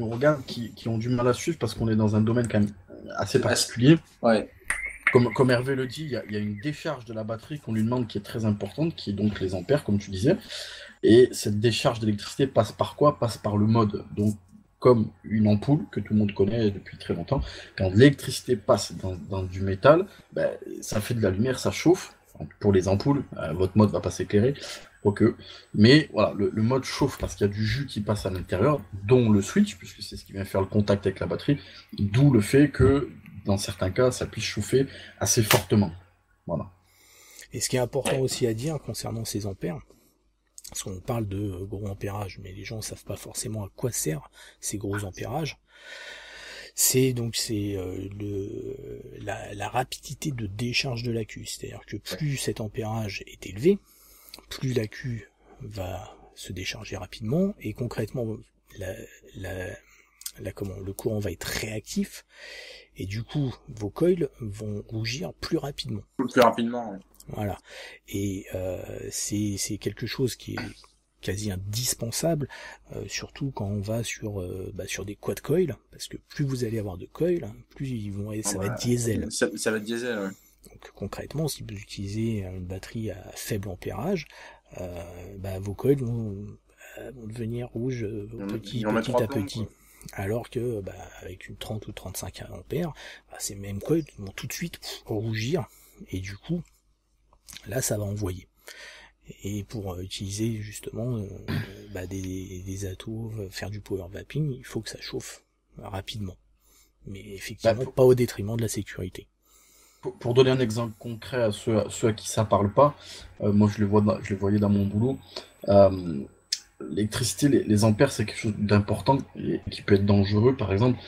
regardent, qui ont du mal à suivre, parce qu'on est dans un domaine quand même assez particulier. Ouais. Comme Hervé le dit, il y a une décharge de la batterie qu'on lui demande qui est très importante, qui est donc les ampères, comme tu disais. Et cette décharge d'électricité passe par quoi? Passe par le mode. Donc, comme une ampoule que tout le monde connaît depuis très longtemps, quand l'électricité passe dans du métal, ça fait de la lumière, ça chauffe. Pour les ampoules, votre mode va pas s'éclairer, quoique. Mais voilà, le mode chauffe parce qu'il y a du jus qui passe à l'intérieur, dont le switch, puisque c'est ce qui vient faire le contact avec la batterie, d'où le fait que, dans certains cas, ça puisse chauffer assez fortement. Voilà. Et ce qui est important aussi à dire concernant ces ampères, parce qu'on parle de gros ampérages, mais les gens ne savent pas forcément à quoi servent ces gros ampérages. C'est la rapidité de décharge de l'accu. C'est-à-dire que plus cet ampérage est élevé, plus l'accu va se décharger rapidement, et concrètement, le courant va être réactif, et du coup, vos coils vont rougir plus rapidement. Plus rapidement. Ouais. Voilà. Et c'est quelque chose qui est quasi indispensable, surtout quand on va sur des quad coils, parce que plus vous allez avoir de coils, plus ça va être diesel. Ça va être diesel, ouais. Donc concrètement, si vous utilisez une batterie à faible ampérage, vos coils vont devenir rouges petit à petit. Alors que avec une 30 ou 35 ampères, ces mêmes coils vont tout de suite rougir, et du coup là ça va envoyer. Et pour utiliser justement des atos, faire du power vaping, il faut que ça chauffe rapidement. Mais effectivement, pas au détriment de la sécurité. Pour donner un exemple concret à ceux à qui ça parle pas, moi je le voyais dans mon boulot. L'électricité, les ampères, c'est quelque chose d'important et qui peut être dangereux. Par exemple,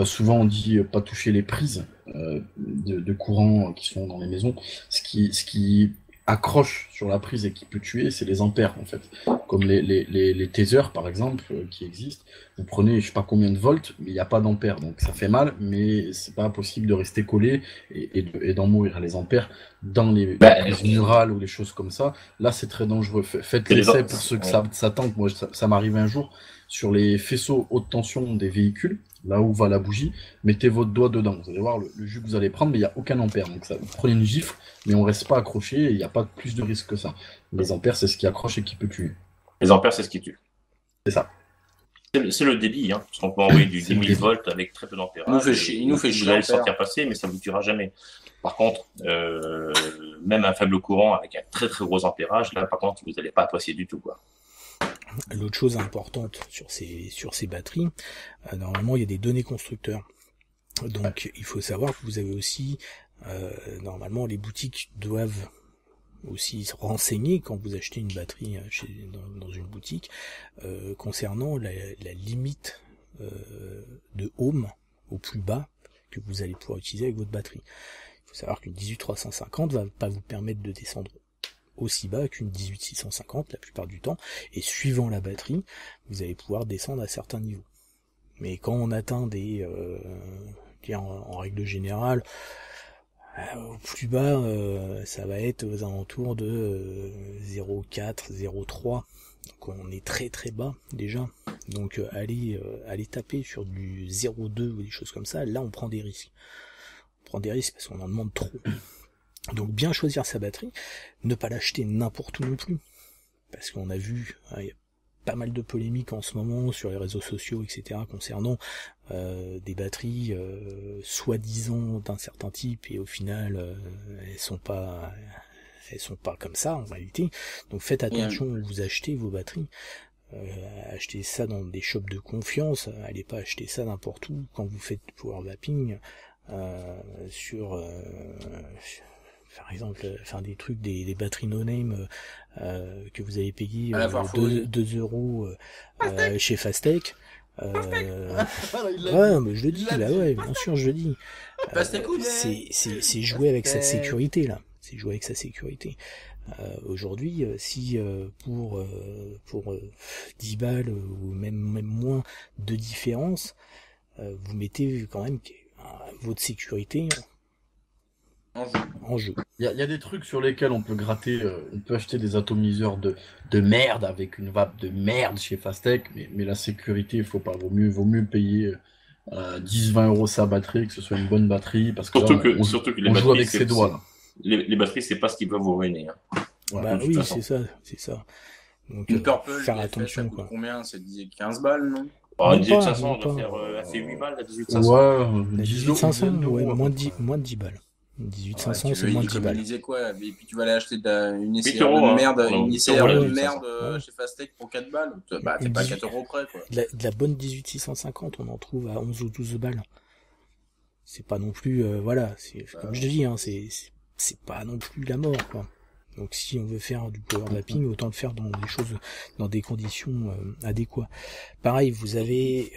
souvent on dit pas toucher les prises de courant qui sont dans les maisons. Ce qui accroche sur la prise et qui peut tuer, c'est les ampères en fait. Comme les tasers par exemple qui existent. Vous prenez je sais pas combien de volts, mais il n'y a pas d'ampères, donc ça fait mal, mais c'est pas possible de rester collé et d'en mourir. Les ampères dans les prises murales ou les choses comme ça, là c'est très dangereux. Faites l'essai pour ceux que ça tente. Moi ça m'arrivait un jour sur les faisceaux haute tension des véhicules. Là où va la bougie, mettez votre doigt dedans. Vous allez voir le jus que vous allez prendre, mais il n'y a aucun ampère. Donc ça, vous prenez une gifle, mais on reste pas accroché et il n'y a pas plus de risque que ça. Les ampères, c'est ce qui accroche et qui peut tuer. Les ampères, c'est ce qui tue. C'est ça. C'est le débit, hein, parce qu'on peut envoyer du 10 000 volts avec très peu d'ampérage. Il nous fait chier. Vous allez le sentir passer, mais ça ne vous tuera jamais. Par contre, même un faible courant avec un très très gros ampérage, là, par contre, vous n'allez pas apprécier du tout, quoi. L'autre chose importante sur ces batteries, normalement il y a des données constructeurs. Donc il faut savoir que vous avez aussi, normalement les boutiques doivent aussi se renseigner quand vous achetez une batterie dans une boutique concernant la limite de ohm au plus bas que vous allez pouvoir utiliser avec votre batterie. Il faut savoir qu'une 18350 va pas vous permettre de descendre aussi bas qu'une 18650 la plupart du temps, et suivant la batterie, vous allez pouvoir descendre à certains niveaux. Mais quand on atteint des en règle générale, au plus bas, ça va être aux alentours de 0,4, 0,3. Donc on est très très bas déjà. Donc aller taper sur du 0,2 ou des choses comme ça, là on prend des risques. On prend des risques parce qu'on en demande trop. Donc bien choisir sa batterie, ne pas l'acheter n'importe où non plus, parce qu'on a vu, il y a pas mal de polémiques en ce moment sur les réseaux sociaux, etc. concernant des batteries soi-disant d'un certain type, et au final elles sont pas comme ça en réalité. Donc faites attention où vous achetez vos batteries. Achetez ça dans des shops de confiance, allez pas acheter ça n'importe où quand vous faites power vapping sur par exemple, des trucs, des batteries no-name que vous avez payé 2 euros chez Fastech. Ouais, mais je le dis, là, ouais, bien sûr, je le dis. C'est jouer avec sa sécurité, là. C'est jouer avec sa sécurité. Aujourd'hui, si pour 10 balles ou même moins de différence, vous mettez quand même votre sécurité en jeu. Il y a des trucs sur lesquels on peut gratter, on peut acheter des atomiseurs de merde avec une vape de merde chez Fastech, mais la sécurité, il faut pas, vaut mieux payer 10-20 euros sa batterie, que ce soit une bonne batterie, parce que surtout là, que les on joue batteries, avec ses doigts. Là. Les batteries, c'est pas ce qui va vous ruiner. Hein. Bah oui, c'est ça. Donc, une Purple, faire attention, ça coûte combien? C'est 15 balles, non? Oh, 18500, on doit faire 8 balles, la 18500. Ouais, 18500, ouais, moins de 10 balles. 18500, c'est moins de 10 balles. Quoi? Et puis tu vas aller acheter une ICR euros, de merde, hein. une ICR de Ouais, merde chez Fastech pour 4 balles. Bah, t'es pas 4 euros près, quoi. De la bonne 18650, on en trouve à 11 ou 12 balles. C'est pas non plus, voilà, c'est comme je te dis, hein, c'est pas non plus la mort, quoi. Donc si on veut faire du power mapping, autant le faire dans des conditions adéquates. Pareil, vous avez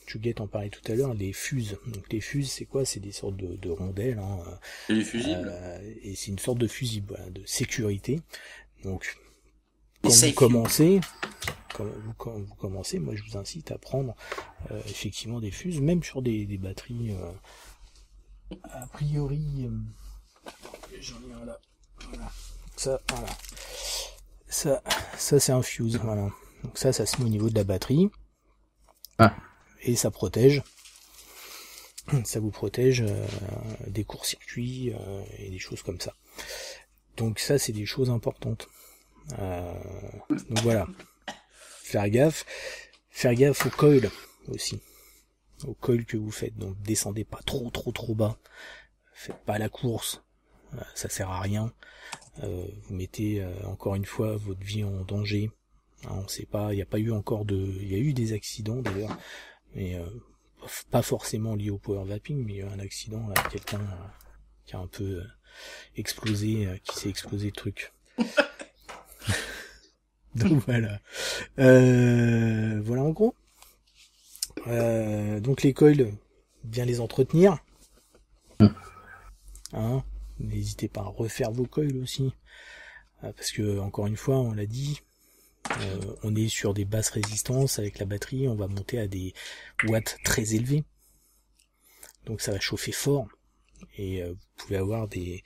Chuguette en parlait tout à l'heure, les fuses. Donc les fuses, c'est quoi? C'est des sortes de rondelles. Hein, c'est des fusibles. Et c'est une sorte de fusible, voilà, de sécurité. Donc quand vous commencez, moi je vous incite à prendre effectivement des fuses, même sur des batteries a priori. J'en ai un là. Voilà. Ça c'est un fuse. Voilà. Donc ça se met au niveau de la batterie. Ah. Et ça protège. Ça vous protège des courts-circuits et des choses comme ça. Donc ça, c'est des choses importantes. Donc voilà. Faire gaffe au coil aussi. Au coil que vous faites. Donc descendez pas trop bas. Faites pas la course. Ça sert à rien. Vous mettez encore une fois votre vie en danger. On sait pas, il y a eu des accidents d'ailleurs Et pas forcément lié au power vaping, mais un accident, là, quelqu'un qui a un peu explosé, qui s'est explosé le truc. Donc voilà. Voilà en gros. Donc les coils, bien les entretenir. Hein, n'hésitez pas à refaire vos coils aussi. Parce que, encore une fois, on l'a dit, on est sur des basses résistances. Avec la batterie, on va monter à des watts très élevés. Donc ça va chauffer fort. Et vous pouvez avoir des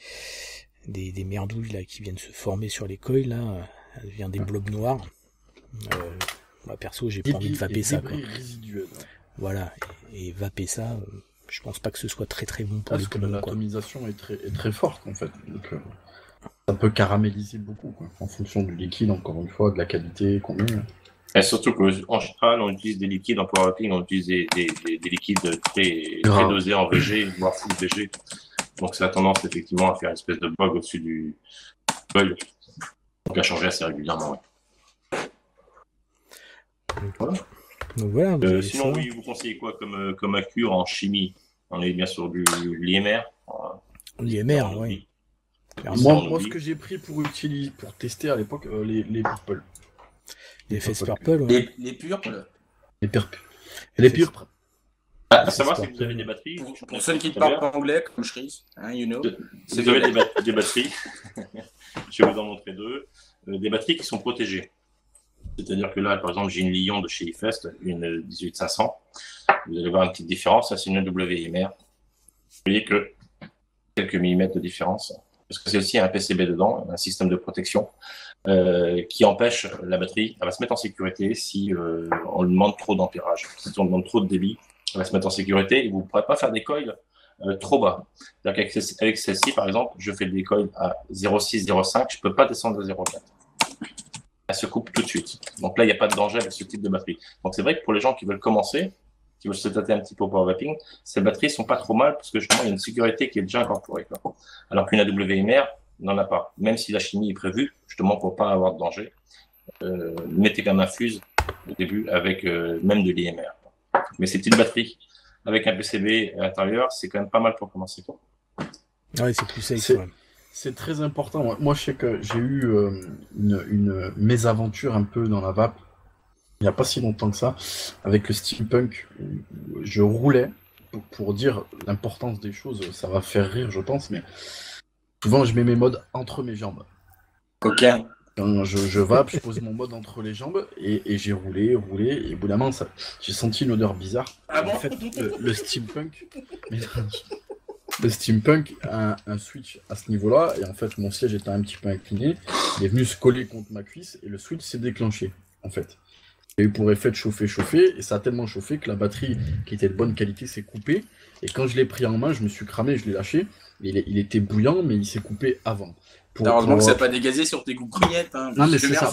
merdouilles là qui viennent se former sur les coils là. Ça devient des blobs noirs. Moi perso, j'ai pas envie de vaper ça. Quoi. Voilà. Et vaper ça, je pense pas que ce soit très très bon pour les poumons. L'atomisation est très forte en fait. Donc, ça peut caraméliser beaucoup quoi, en fonction du liquide, encore une fois, de la qualité qu'on met. Et surtout qu'en général, on utilise des liquides en power vaping, on utilise des liquides très dosés en VG, voire full VG. Donc ça a tendance effectivement à faire une espèce de bug au-dessus du coil. Donc à changer assez régulièrement. Ouais. Donc voilà. Sinon, oui, vous conseillez quoi comme accure en chimie? On est bien sur du l'IMR. L'IMR, oui. Moi, ce que j'ai pris pour tester à l'époque, les Purple. Les Face Purple, ouais. Les Purple. Les Purple. Les Purple. À savoir si vous avez des batteries. Pour ceux qui ne parlent pas anglais, comme Chris, hein, you know. Si vous avez des batteries, je vais vous en montrer deux. Des batteries qui sont protégées. C'est-à-dire que là, par exemple, j'ai une Lion de chez eFest, une 18500. Vous allez voir une petite différence. Ça, c'est une WMR. Vous voyez que quelques millimètres de différence. Parce que c'est aussi un PCB dedans, un système de protection, qui empêche la batterie. Elle va se mettre en sécurité si on lui demande trop d'ampérage. Si on demande trop de débit, elle va se mettre en sécurité et vous ne pourrez pas faire des coils trop bas. Avec celle-ci, par exemple, je fais des coils à 0,6, 0,5, je ne peux pas descendre à 0,4. Elle se coupe tout de suite. Donc là, il n'y a pas de danger avec ce type de batterie. Donc c'est vrai que pour les gens qui veulent commencer, qui veulent se tâter un petit peu au power vaping, ces batteries sont pas trop mal parce que justement, il y a une sécurité qui est déjà incorporée. Quoi. Alors qu'une AWMR n'en a pas. Même si la chimie est prévue, justement, pour pas avoir de danger, mettez quand même un fuse au début avec même de l'IMR. Mais ces petites batteries avec un PCB à l'intérieur, c'est quand même pas mal pour commencer. Quoi. Ouais, c'est plus safe. C'est très important. Moi, je sais que j'ai eu une mésaventure un peu dans la vape, il n'y a pas si longtemps que ça, avec le steampunk. Je roulais, pour dire l'importance des choses, ça va faire rire, je pense, mais souvent, je mets mes modes entre mes jambes. Coquin. Quand je vape, je pose mon mode entre les jambes, et j'ai roulé, et au bout d'un moment, j'ai senti une odeur bizarre. Ah bon ? En fait, le steampunk... Le steampunk a un switch à ce niveau-là, et en fait, mon siège était un petit peu incliné. Il est venu se coller contre ma cuisse, et le switch s'est déclenché, en fait. Il a eu pour effet de chauffer, et ça a tellement chauffé que la batterie, qui était de bonne qualité, s'est coupée. Et quand je l'ai pris en main, je me suis cramé, je l'ai lâché. Il était bouillant, mais il s'est coupé avant. Heureusement que ça n'a pas dégazé sur tes coucouillettes. Hein. Non, mais c'est ça.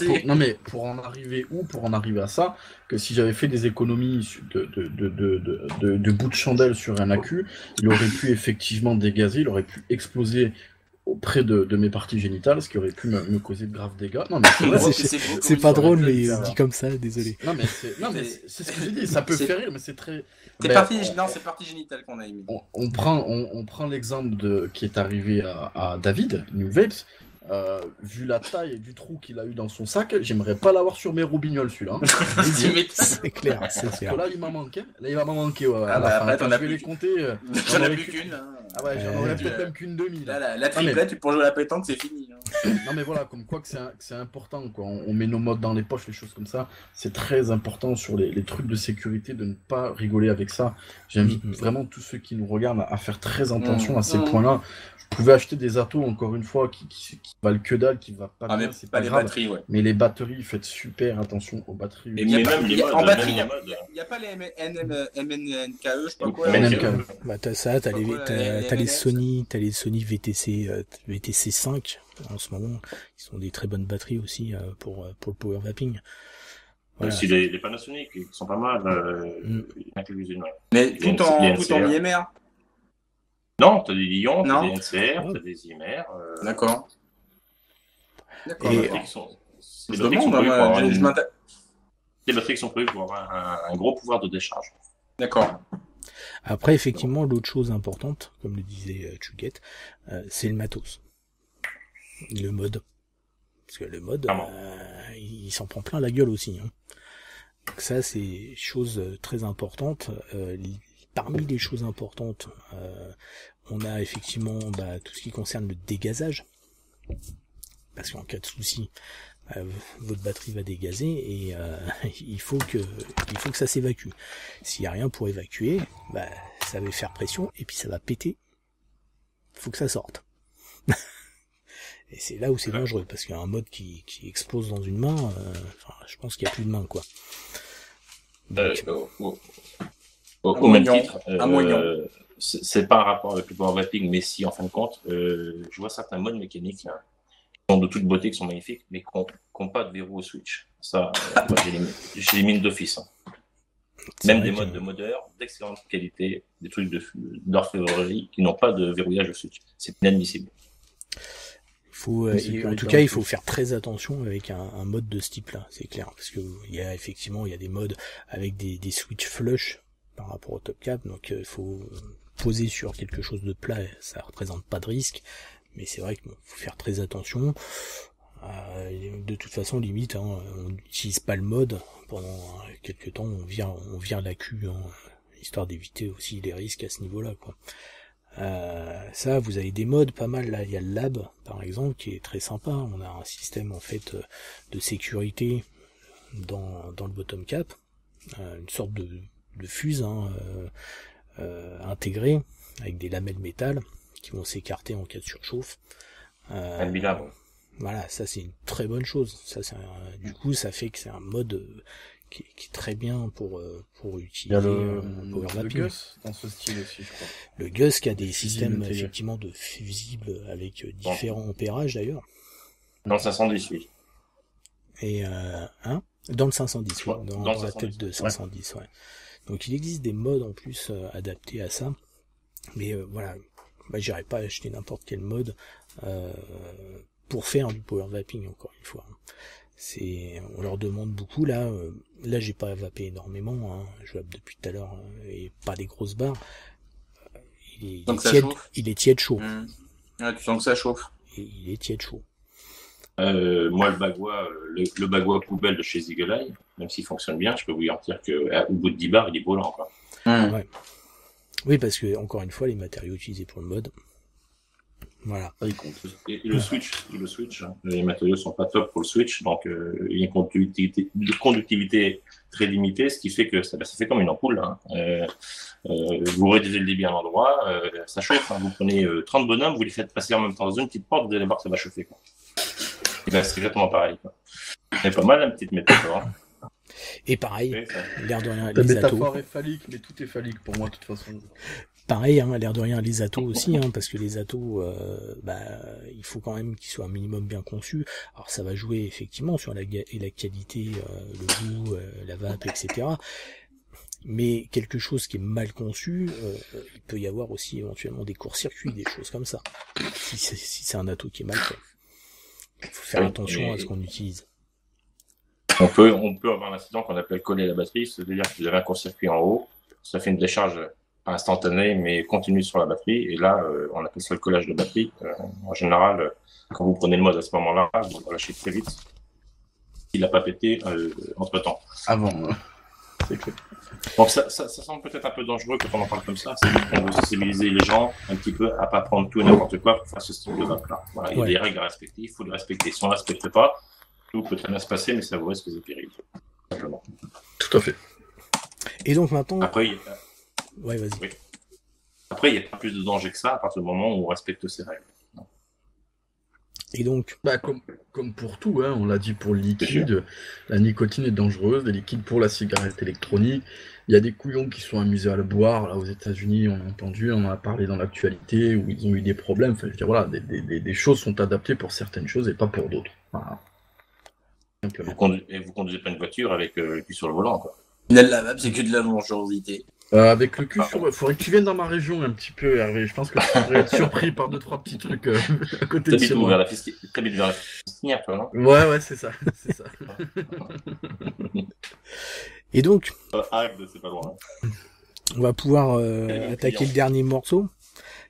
Pour en arriver où ? Pour en arriver à ça, que si j'avais fait des économies de bout de chandelle sur un accu, il aurait pu effectivement dégazer, il aurait pu exploser auprès de mes parties génitales, ce qui aurait pu me causer de graves dégâts. Non, mais c'est pas drôle, mais dit comme ça, désolé. Non, mais c'est ce que j'ai dit, ça peut faire rire, mais c'est très... C'est partie génitale qu'on a émis. On prend l'exemple qui est arrivé à David, New Vapes. Vu la taille du trou qu'il a eu dans son sac, j'aimerais pas l'avoir sur mes roubignoles celui-là. C'est clair. Parce que là, il m'a manqué. Ouais, après, quand je vais les compter. J'en ai plus qu'une. Ah ouais, j'en aurais peut-être même qu'une demi. Là, la triplette, pour jouer à la pétanque, c'est fini. Non mais voilà, comme quoi que c'est important, quoi. On met nos modes dans les poches, les choses comme ça. C'est très important sur les trucs de sécurité de ne pas rigoler avec ça. J'invite vraiment tous ceux qui nous regardent à faire très attention à ces points-là. Vous pouvez acheter des atos, encore une fois, qui valent que dalle, qui va pas bien, c'est pas les grave. batteries, ouais. Mais les batteries, faites super attention aux batteries. Et même les modes. En batterie, il n'y a pas les MNKE, je sais pas quoi. Bah, t'as ça, t'as les Sony VTC 5 en ce moment, qui sont des très bonnes batteries aussi pour le power vaping. Voilà. Aussi les Panasonic, qui sont pas mal. Mais tout en IMR. Non, t'as des Lions, t'as des NCR, t'as des IMR. D'accord. Les batteries qui sont prévues pour avoir un gros pouvoir de décharge. D'accord. Après, effectivement, l'autre chose importante, comme le disait Chuguette, c'est le matos. Le mode. Parce que le mode, il s'en prend plein la gueule aussi. Hein. Donc ça, c'est chose très importante. Parmi les choses importantes, on a effectivement tout ce qui concerne le dégazage. Parce qu'en cas de souci, votre batterie va dégazer et il faut que ça s'évacue. S'il n'y a rien pour évacuer, ça va faire pression et puis ça va péter. Il faut que ça sorte. Et c'est là où c'est dangereux, parce qu'il y a un mode qui explose dans une main, je pense qu'il n'y a plus de main, quoi. Donc, au même titre, c'est pas un rapport avec le power mapping, mais si, en fin de compte, je vois certains modes mécaniques là, qui sont de toute beauté, qui sont magnifiques, mais qui n'ont pas de verrou au switch. Ça, j'élimine d'office. Hein. Même des modes de modeur d'excellente qualité, des trucs d'orfèvrerie qui n'ont pas de verrouillage au switch. C'est inadmissible. En tout cas, il faut faire très attention avec un mode de ce type-là, c'est clair, parce que il y a des modes avec des switch flush par rapport au top cap, donc il faut poser sur quelque chose de plat, ça représente pas de risque, mais c'est vrai qu'il faut faire très attention. De toute façon, limite, on n'utilise pas le mode pendant quelques temps, on vire la queue, histoire d'éviter aussi les risques à ce niveau-là, quoi. Ça, vous avez des modes pas mal là. Il y a le lab, par exemple, qui est très sympa. On a un système en fait de sécurité dans le bottom cap, une sorte de fuse intégrée avec des lamelles métal qui vont s'écarter en cas de surchauffe. Voilà, ça c'est une très bonne chose. Ça, du coup, ça fait que c'est un mode qui est très bien pour utiliser. Il y a le Gus dans ce style aussi, je crois. Le Gus qui a des systèmes effectivement de fusibles avec différents ampérages d'ailleurs. Dans le 510, oui. Et dans le 510, oui, dans la 510, tête de 510, ouais. Donc il existe des modes en plus adaptés à ça. Mais voilà, j'irais pas acheter n'importe quel mode pour faire du power vaping encore une fois. On leur demande beaucoup là j'ai pas vapé énormément, je vape depuis tout à l'heure et pas des grosses barres. Il est tiède chaud. Ouais, tu sens que ça chauffe. Et il est tiède chaud. Moi le bagua poubelle de chez Eagle Eye, même s'il fonctionne bien, je peux vous garantir qu'au bout de 10 bars il est brûlant, quoi. Ouais. Oui, parce que encore une fois les matériaux utilisés pour le mode. Voilà. Et le switch, les matériaux sont pas top pour le switch, donc il y a une conductivité très limitée, ce qui fait que ça fait comme une ampoule. Hein. Vous réduisez le débit à un endroit, ça chauffe. Hein. Vous prenez 30 bonhommes, vous les faites passer en même temps dans une petite porte, vous allez voir que ça va chauffer. Quoi. Et ben, c'est exactement pareil. Quoi. C'est pas mal la petite métaphore. Hein. Et pareil, l'air de rien, la métaphore est phallique, mais tout est phallique pour moi de toute façon. Pareil, l'air de rien, les atos aussi, parce que les atos, il faut quand même qu'ils soient un minimum bien conçus. Alors ça va jouer effectivement sur la qualité, le goût, la vape, etc. Mais quelque chose qui est mal conçu, il peut y avoir aussi éventuellement des courts-circuits, des choses comme ça. Si c'est un ato qui est mal fait. Il faut faire attention à ce qu'on utilise. On peut avoir un incident qu'on appelle coller la batterie, c'est-à-dire que vous avez un court-circuit en haut, ça fait une décharge instantanée mais continue sur la batterie, et là on appelle ça le collage de batterie. En général, quand vous prenez le mode à ce moment-là, vous le lâchez très vite. Il n'a pas pété entre temps. Avant, c'est clair. Donc ça semble peut-être un peu dangereux quand on en parle comme ça. C'est juste qu'on veut sensibiliser les gens un petit peu à pas prendre tout et n'importe quoi pour faire ce style de vape-là. Voilà, il y a des règles à respecter, il faut les respecter. Si on ne respecte pas, tout peut très bien se passer, mais ça vous risque de périls. Simplement. Tout à fait. Et donc maintenant... Après, ouais, vas-y. Oui. Après, il n'y a pas plus de danger que ça à partir du moment où on respecte ces règles. Et donc comme pour tout, on l'a dit pour le liquide, la nicotine est dangereuse, les liquides pour la cigarette électronique. Il y a des couillons qui sont amusés à le boire. Là, aux États-Unis, on a entendu, on en a parlé dans l'actualité, où ils ont eu des problèmes. Enfin, je veux dire, voilà, des choses sont adaptées pour certaines choses et pas pour d'autres. Voilà. Vous conduisez pas une voiture avec le cul sur le volant, quoi. La vape, c'est que de la dangerosité. Avec le cul sur... Faudrait que tu viennes dans ma région un petit peu, Hervé. Je pense que tu pourrais être surpris par 2-3 petits trucs à côté de chez moi. T'habites vers la Fistinière, toi, non? Ouais, c'est ça. C'est ça. Et donc... Arrête, c'est pas loin. On va pouvoir attaquer le dernier morceau,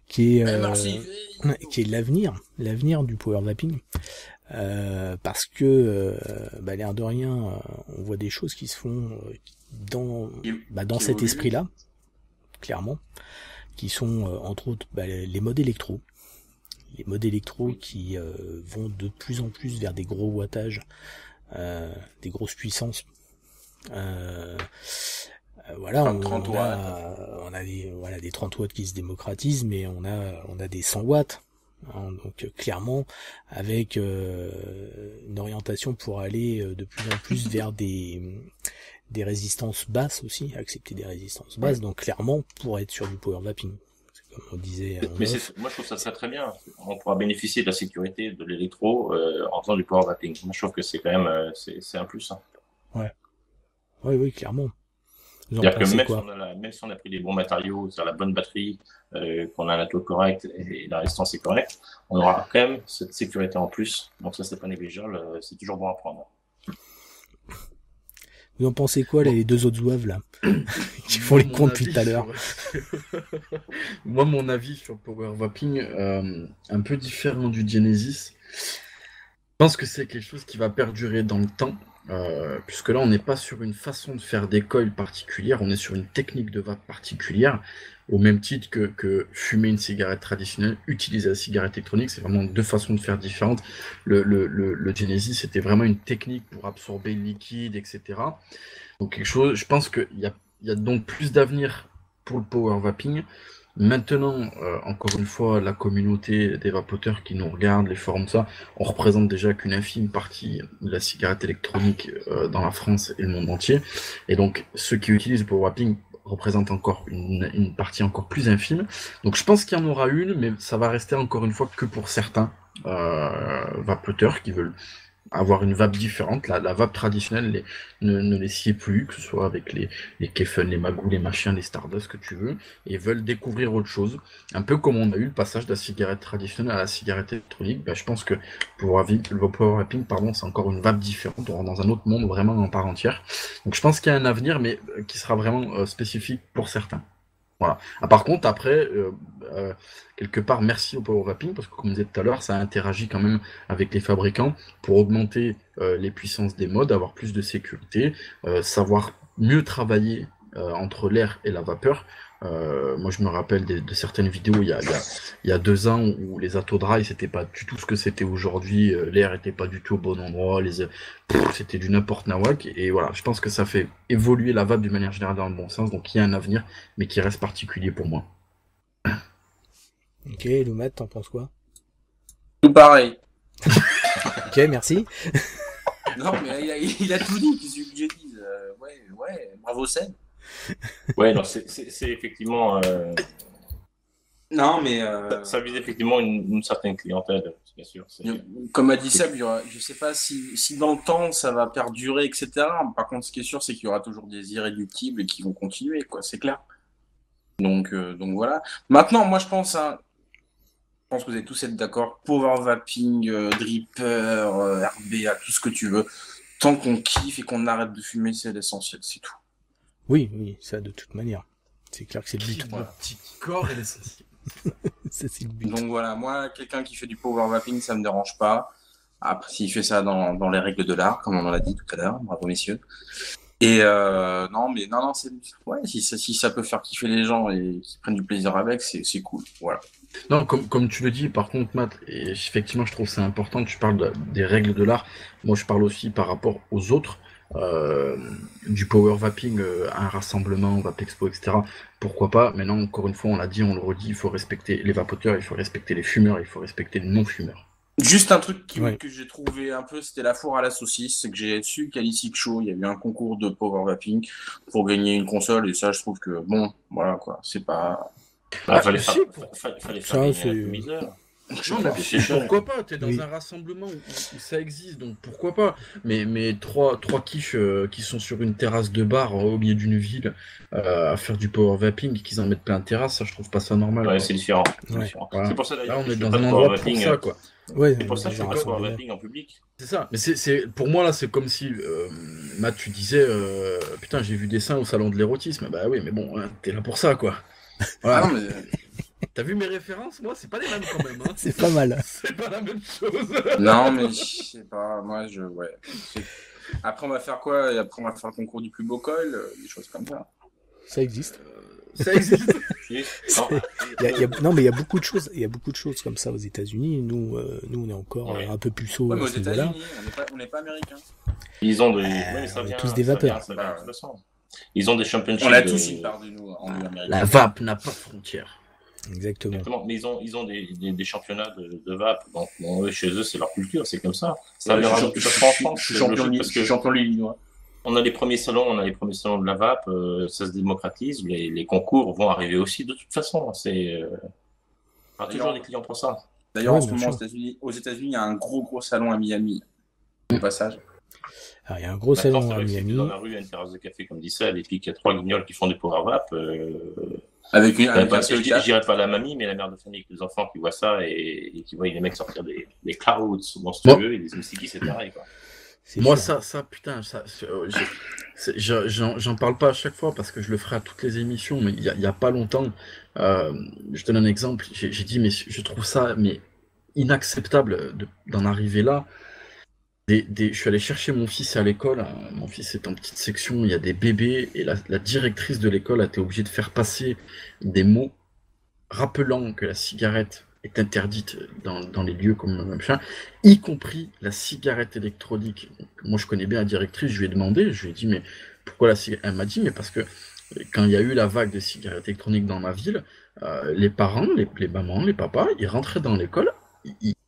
qui est l'avenir du power vaping. Parce que l'air de rien, on voit des choses qui se font dans cet esprit-là, clairement, qui sont entre autres les modes électro. Les modes électro qui vont de plus en plus vers des gros wattages, des grosses puissances. Voilà, on a des 30 watts qui se démocratisent, mais on a des 100 watts. Hein, donc clairement, avec une orientation pour aller de plus en plus vers des résistances basses aussi, accepter des résistances basses. Donc clairement, pour être sur du power vaping. Comme on disait. Moi, je trouve ça très bien. On pourra bénéficier de la sécurité de l'électro en faisant du power vaping. Moi, je trouve que c'est quand même c'est un plus. Hein. Ouais. Oui, clairement. C'est-à-dire que même si on a pris les bons matériaux, c'est-à-dire la bonne batterie, qu'on a un taux correct et la résistance est correcte, on aura quand même cette sécurité en plus. Donc ça, c'est pas négligeable. C'est toujours bon à prendre. Vous en pensez quoi, les deux autres zouaves, là, qui font les comptes depuis tout à l'heure? Moi, mon avis sur Power Vaping, un peu différent du Genesis. Je pense que c'est quelque chose qui va perdurer dans le temps, puisque là, on n'est pas sur une façon de faire des coils particulière, on est sur une technique de vape particulière, au même titre que fumer une cigarette traditionnelle, utiliser la cigarette électronique, c'est vraiment deux façons de faire différentes. Le Genesis, c'était vraiment une technique pour absorber le liquide, etc. Donc quelque chose, je pense qu'il y a donc plus d'avenir pour le power vaping. Maintenant, encore une fois, la communauté des vapoteurs qui nous regardent, les forums, ça, on représente déjà qu'une infime partie de la cigarette électronique dans la France et le monde entier. Et donc, ceux qui utilisent le power vaping représentent encore une partie encore plus infime. Donc, je pense qu'il y en aura une, mais ça va rester encore une fois que pour certains vapoteurs qui veulent avoir une vape différente. La vape traditionnelle ne les sied plus, que ce soit avec les Kefen, les Magoo, les machins, les Stardust, que tu veux, et veulent découvrir autre chose. Un peu comme on a eu le passage de la cigarette traditionnelle à la cigarette électronique, je pense que le power vaping, c'est encore une vape différente, on rentre dans un autre monde vraiment en part entière. Donc je pense qu'il y a un avenir, mais qui sera vraiment spécifique pour certains. Voilà. Par contre, après, quelque part, merci au power vaping, parce que comme je disais tout à l'heure, ça interagit quand même avec les fabricants pour augmenter les puissances des modes, avoir plus de sécurité, savoir mieux travailler entre l'air et la vapeur. Moi, je me rappelle de certaines vidéos il y a 2 ans où les autodry, c'était pas du tout ce que c'était aujourd'hui. L'air était pas du tout au bon endroit. C'était du n'importe nawak. Et voilà, je pense que ça fait évoluer la vape d'une manière générale dans le bon sens. Donc, il y a un avenir, mais qui reste particulier pour moi. Ok, Loumat, t'en penses quoi? Tout pareil. Ok, merci. Non, mais il a tout dit. Qu'est-ce que je dis? Ouais, bravo Seb. Ouais, non, c'est effectivement. Non, mais. Ça vise effectivement une certaine clientèle, bien sûr. Comme a dit Seb, je sais pas si dans le temps ça va perdurer, etc. Par contre, ce qui est sûr, c'est qu'il y aura toujours des irréductibles qui vont continuer, quoi, c'est clair. Donc voilà. Maintenant, moi, je pense que vous allez tous être d'accord. Power vaping, dripper, RBA, tout ce que tu veux. Tant qu'on kiffe et qu'on arrête de fumer, c'est l'essentiel, c'est tout. Oui, ça de toute manière. C'est clair que c'est le but. Le petit corps est l'essentiel. Ça, c'est le but. Donc voilà, moi, quelqu'un qui fait du power vaping, ça me dérange pas. Après, s'il fait ça dans les règles de l'art, comme on en a dit tout à l'heure, bravo messieurs. Et non, c'est ouais, si ça peut faire kiffer les gens et qu'ils prennent du plaisir avec, c'est cool. Voilà. Non, comme tu le dis, par contre, Matt, et effectivement, je trouve que c'est important, tu parles des règles de l'art. Moi, je parle aussi par rapport aux autres. Du power vaping à un rassemblement, Vapexpo, etc. Pourquoi pas? Maintenant, encore une fois, on l'a dit, on le redit, il faut respecter les vapoteurs, il faut respecter les fumeurs, il faut respecter les non-fumeurs. Juste un truc que j'ai trouvé un peu, c'était la foire à la saucisse, c'est que j'ai su qu'à l'ICIC Show, il y a eu un concours de power vaping pour gagner une console, et ça, je trouve que, bon, voilà, quoi, c'est pas... Fallait faire gagner un atomiseur. Non, mais c'est cher. pourquoi pas? T'es dans Oui. un rassemblement où ça existe, donc pourquoi pas? Mais trois quiches qui sont sur une terrasse de bar au milieu d'une ville à faire du power vaping, qu'ils en mettent plein de terrasses, ça je trouve pas ça normal. Ouais, quoi. c'est différent. C'est Ouais. différent. Voilà. C'est pour ça Là, d'ailleurs on que est je fais dans pas un de endroit power pour vaping. ça, quoi. Ouais, C'est pour ça que je fais dans un pas de power rassemblement. vaping en public. C'est ça. Mais c'est pour moi là, c'est comme si Matt, tu disais, putain, j'ai vu des seins au salon de l'érotisme. Bah oui, mais bon, hein, t'es là pour ça, quoi. Voilà. Ah non, mais T'as vu mes références? Moi, c'est pas les mêmes quand même. Hein. C'est pas mal. C'est pas la même chose. non, mais je sais pas. Moi, ouais. Après, on va faire quoi? Et après, on va faire le concours du plus beau col, des choses comme ça. Ça existe. Ça existe. Non, Non, mais il y a beaucoup de choses. Il y a beaucoup de choses comme ça aux États-Unis. Nous, on est encore Ouais. un peu plus haut Ouais, mais à aux ce niveau-là. États-Unis, on n'est pas américains. ils ont des. mais ça on est vient, tous des ça vapeurs. vient, ça vient, de toute façon. Ils ont des championships. On a de- tous une part de nous en Union américaine. La vape n'a pas de frontières. Exactement. Exactement. Mais ils ont des championnats de vape. Donc, bon, chez eux, c'est leur culture, c'est comme ça. Ça Ouais, vient je de suis en France. je suis c'est champion logique de parce je suis que champion de l'Illinois. on a les premiers salons de la vape, ça se démocratise. Les concours vont arriver aussi de toute façon. C'est on a toujours des clients pour ça. D'ailleurs, Ouais, en ce bien moment, sûr. aux États-Unis, il y a un gros salon à Miami. Au passage. Alors, il y a un gros Maintenant, salon c'est à vrai que si tu es Miami. dans la rue, à une terrasse de café comme dit ça, et puis qu'il y a 3 guignols qui font des power vape, Avec je un dirais pas la mamie, mais la mère de famille avec les enfants qui voient ça et qui voient les mecs sortir des clouds monstrueux et des moustiquis, c'est pareil, quoi. C'est Moi, sûr. ça, putain, j'en parle pas à chaque fois parce que je le ferai à toutes les émissions, mais il y a pas longtemps, je donne un exemple, j'ai dit, mais je trouve ça mais inacceptable d'en arriver là. Je suis allé chercher mon fils à l'école, hein. Mon fils est en petite section, il y a des bébés, et la directrice de l'école a été obligée de faire passer des mots rappelant que la cigarette est interdite dans les lieux comme machin, y compris la cigarette électronique. Moi, je connais bien la directrice, je lui ai demandé, je lui ai dit, mais pourquoi la cigarette? Elle m'a dit, mais parce que quand il y a eu la vague de cigarettes électroniques dans ma ville, les parents, les mamans, les papas, ils rentraient dans l'école,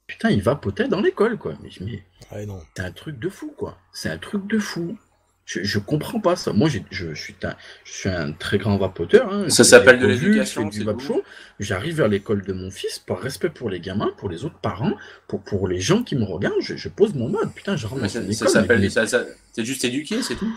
putain, ils vapotaient dans l'école, quoi. Mais Ouais, non. c'est un truc de fou, quoi. C'est un truc de fou. Je comprends pas ça. Moi, je suis un très grand vapoteur. Hein. Ça s'appelle J'ai de revu, l'éducation, je fais du c'est vape tout. show. J'arrive vers l'école de mon fils, par respect pour les gamins, pour les autres parents, pour les gens qui me regardent, je pose mon mode. Putain, je rentre Mais dans une ça école. s'appelle. C'est juste éduqué, c'est tout.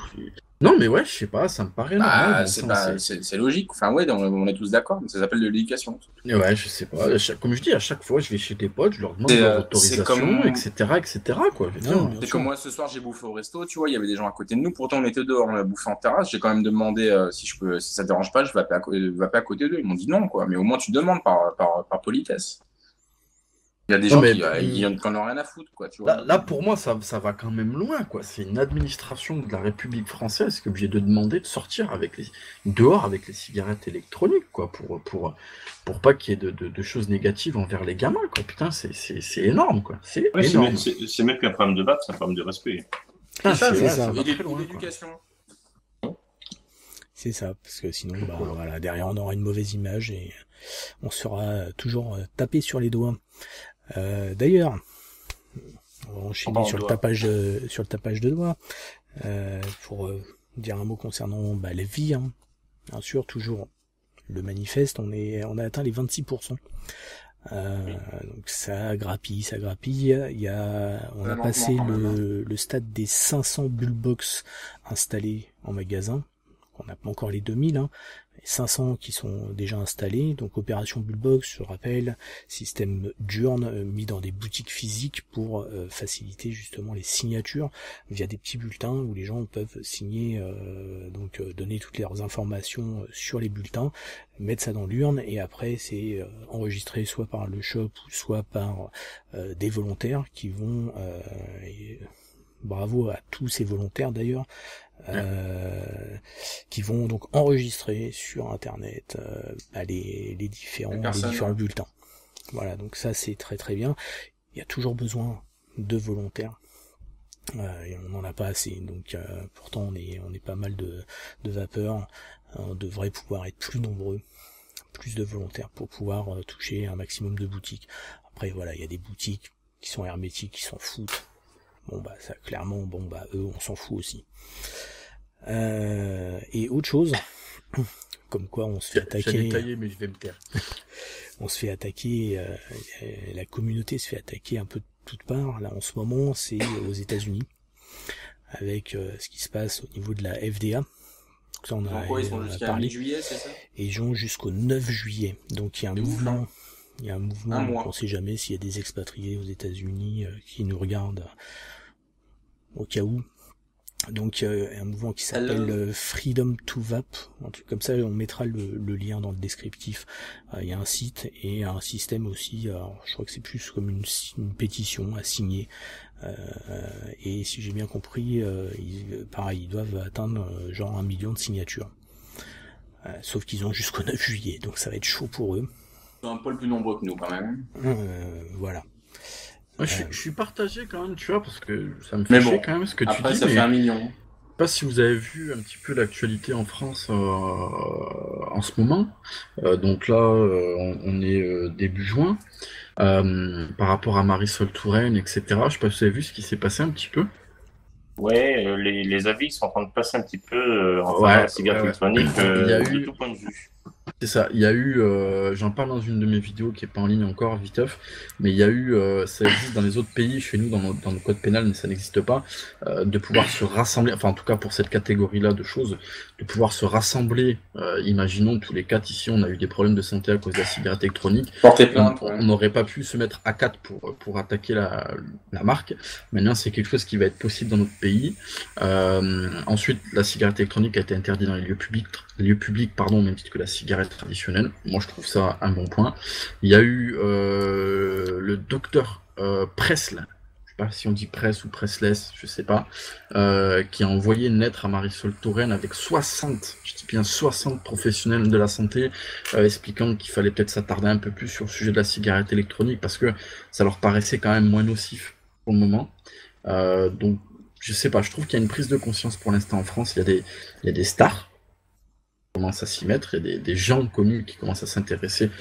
Non, mais ouais, je sais pas, ça me paraît normal. Bah, bon c'est sang, pas, c'est logique. Enfin, ouais, on est tous d'accord. Mais ça s'appelle de l'éducation. Ouais, je sais pas. Comme je dis, à chaque fois, je vais chez des potes, je leur demande C'est, leur c'est autorisation, comme- etc., quoi. Je veux Non, dire, bien C'est sûr. comme moi, ce soir, j'ai bouffé au resto. Tu vois, il y avait des gens à côté de nous. Pourtant, on était dehors, on a bouffé en terrasse. J'ai quand même demandé si ça te dérange pas, je vapais à côté d'eux. Ils m'ont dit non, quoi. Mais au moins, tu demandes par politesse. Il y a des Non, gens mais- qui en ont rien à foutre, quoi. Tu vois. Là, pour moi, ça va quand même loin, quoi. C'est une administration de la République française qui est obligée de demander de sortir dehors avec les cigarettes électroniques, quoi, pour pas qu'il y ait de choses négatives envers les gamins, quoi. Putain, c'est énorme, quoi. C'est Ouais, énorme. c'est même qu'un problème de vape, c'est un problème de respect. Putain, C'est ça, c'est ouais, ça. va Et très loin, quoi. l'éducation. C'est ça, parce que sinon, bah, voilà, derrière, on aura une mauvaise image et on sera toujours tapé sur les doigts. D'ailleurs, on va enchaîner sur le tapage de doigts. Pour dire un mot concernant les vies, hein. Bien sûr, toujours le manifeste, on a atteint les 26%. Donc ça grappille. On a passé le stade des 500 bullbox installés en magasin. On n'a pas encore les 2000, hein. 500 qui sont déjà installés. Donc opération bullbox, je rappelle, système d'urne mis dans des boutiques physiques pour faciliter justement les signatures via des petits bulletins où les gens peuvent signer, donner toutes leurs informations sur les bulletins, mettre ça dans l'urne et après c'est enregistré soit par le shop ou soit par des volontaires qui vont bravo à tous ces volontaires d'ailleurs, qui vont donc enregistrer sur internet les différents bulletins. Voilà, donc ça c'est très très bien. Il y a toujours besoin de volontaires. Et on n'en a pas assez, donc pourtant on est pas mal de vapeurs. On devrait pouvoir être plus nombreux, plus de volontaires pour pouvoir toucher un maximum de boutiques. Après voilà, il y a des boutiques qui sont hermétiques, qui s'en foutent. Bon bah ça clairement, eux on s'en fout aussi. Et autre chose, comme quoi on se fait attaquer. J'allais tailler, mais je vais me taire. on se fait attaquer, la communauté se fait attaquer un peu de toutes parts. Là, en ce moment, c'est aux États-Unis, avec ce qui se passe au niveau de la FDA. Ça, on a, ils sont jusqu'à parlé. mi-juillet, c'est ça? Et ils ont jusqu'au 9 juillet. Donc il y a un mouvement. Il y a un mouvement, donc on sait jamais s'il y a des expatriés aux États-Unis qui nous regardent au cas où. Donc un mouvement qui s'appelle Freedom to Vape, un truc comme ça, on mettra le lien dans le descriptif. Il y a un site et un système aussi, alors, je crois que c'est plus comme une pétition à signer. Et si j'ai bien compris, ils doivent atteindre genre 1 million de signatures. Sauf qu'ils ont jusqu'au 9 juillet, donc ça va être chaud pour eux. Ils sont un peu plus nombreux que nous quand même. Voilà. Je suis partagé quand même, tu vois, parce que ça me fait chier quand même ce que tu dis. Après, ça fait 1 million. Je sais pas si vous avez vu un petit peu l'actualité en France en ce moment. Donc là, on est début juin. Par rapport à Marisol Touraine, etc. Je sais pas si vous avez vu ce qui s'est passé un petit peu. Ouais, les avis sont en train de passer un petit peu en faveur de la cigarette électronique de tout point de vue. C'est ça, il y a eu, j'en parle dans une de mes vidéos qui est pas en ligne encore, viteuf, mais il y a eu, ça existe dans les autres pays, chez nous, dans le code pénal, mais ça n'existe pas, de pouvoir se rassembler, enfin en tout cas pour cette catégorie-là de choses, de pouvoir se rassembler, imaginons tous les 4 ici, on a eu des problèmes de santé à cause de la cigarette électronique, Porter plainte, on n'aurait pas pu se mettre à 4 pour attaquer la marque, maintenant c'est quelque chose qui va être possible dans notre pays. Ensuite, la cigarette électronique a été interdite dans les lieux publics, au même titre que la cigarette traditionnelle. Moi, je trouve ça un bon point. Il y a eu le docteur Pressle, je sais pas si on dit Press ou Pressless, je sais pas, qui a envoyé une lettre à Marisol Touraine avec 60, je dis bien 60 professionnels de la santé, expliquant qu'il fallait peut-être s'attarder un peu plus sur le sujet de la cigarette électronique parce que ça leur paraissait quand même moins nocif pour le moment. Donc, je sais pas, je trouve qu'il y a une prise de conscience pour l'instant en France. Il y a des stars qui commencent à s'y mettre, il y a des gens connus qui commencent à s'intéresser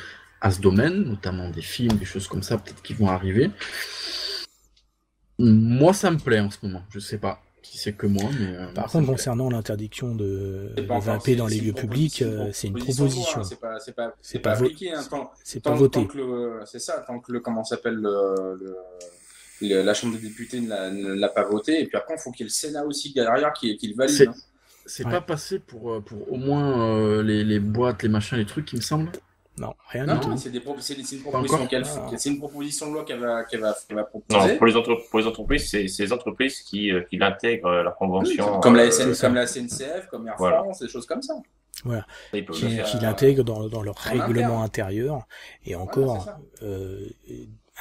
à ce domaine, notamment des films, des choses comme ça, peut-être qui vont arriver. Moi, ça me plaît en ce moment. Je sais pas qui c'est que moi, mais... Par contre, concernant l'interdiction de vaper dans les lieux publics, c'est une proposition. C'est pas appliqué. C'est pas voté. C'est ça, tant que comment s'appelle la Chambre des députés ne l'a pas voté, et puis après, il faut qu'il y ait le Sénat aussi derrière qui le valide. C'est pas passé pour au moins les boîtes, les machins, les trucs, il me semble. Non, rien du tout. C'est une proposition de loi qu'elle va proposer. Non, pour les entreprises, c'est les entreprises qui l'intègrent la convention. Comme la SNCF, comme Air France, des choses comme ça. Voilà. Qui l'intègrent dans leur règlement intérieur. Et encore,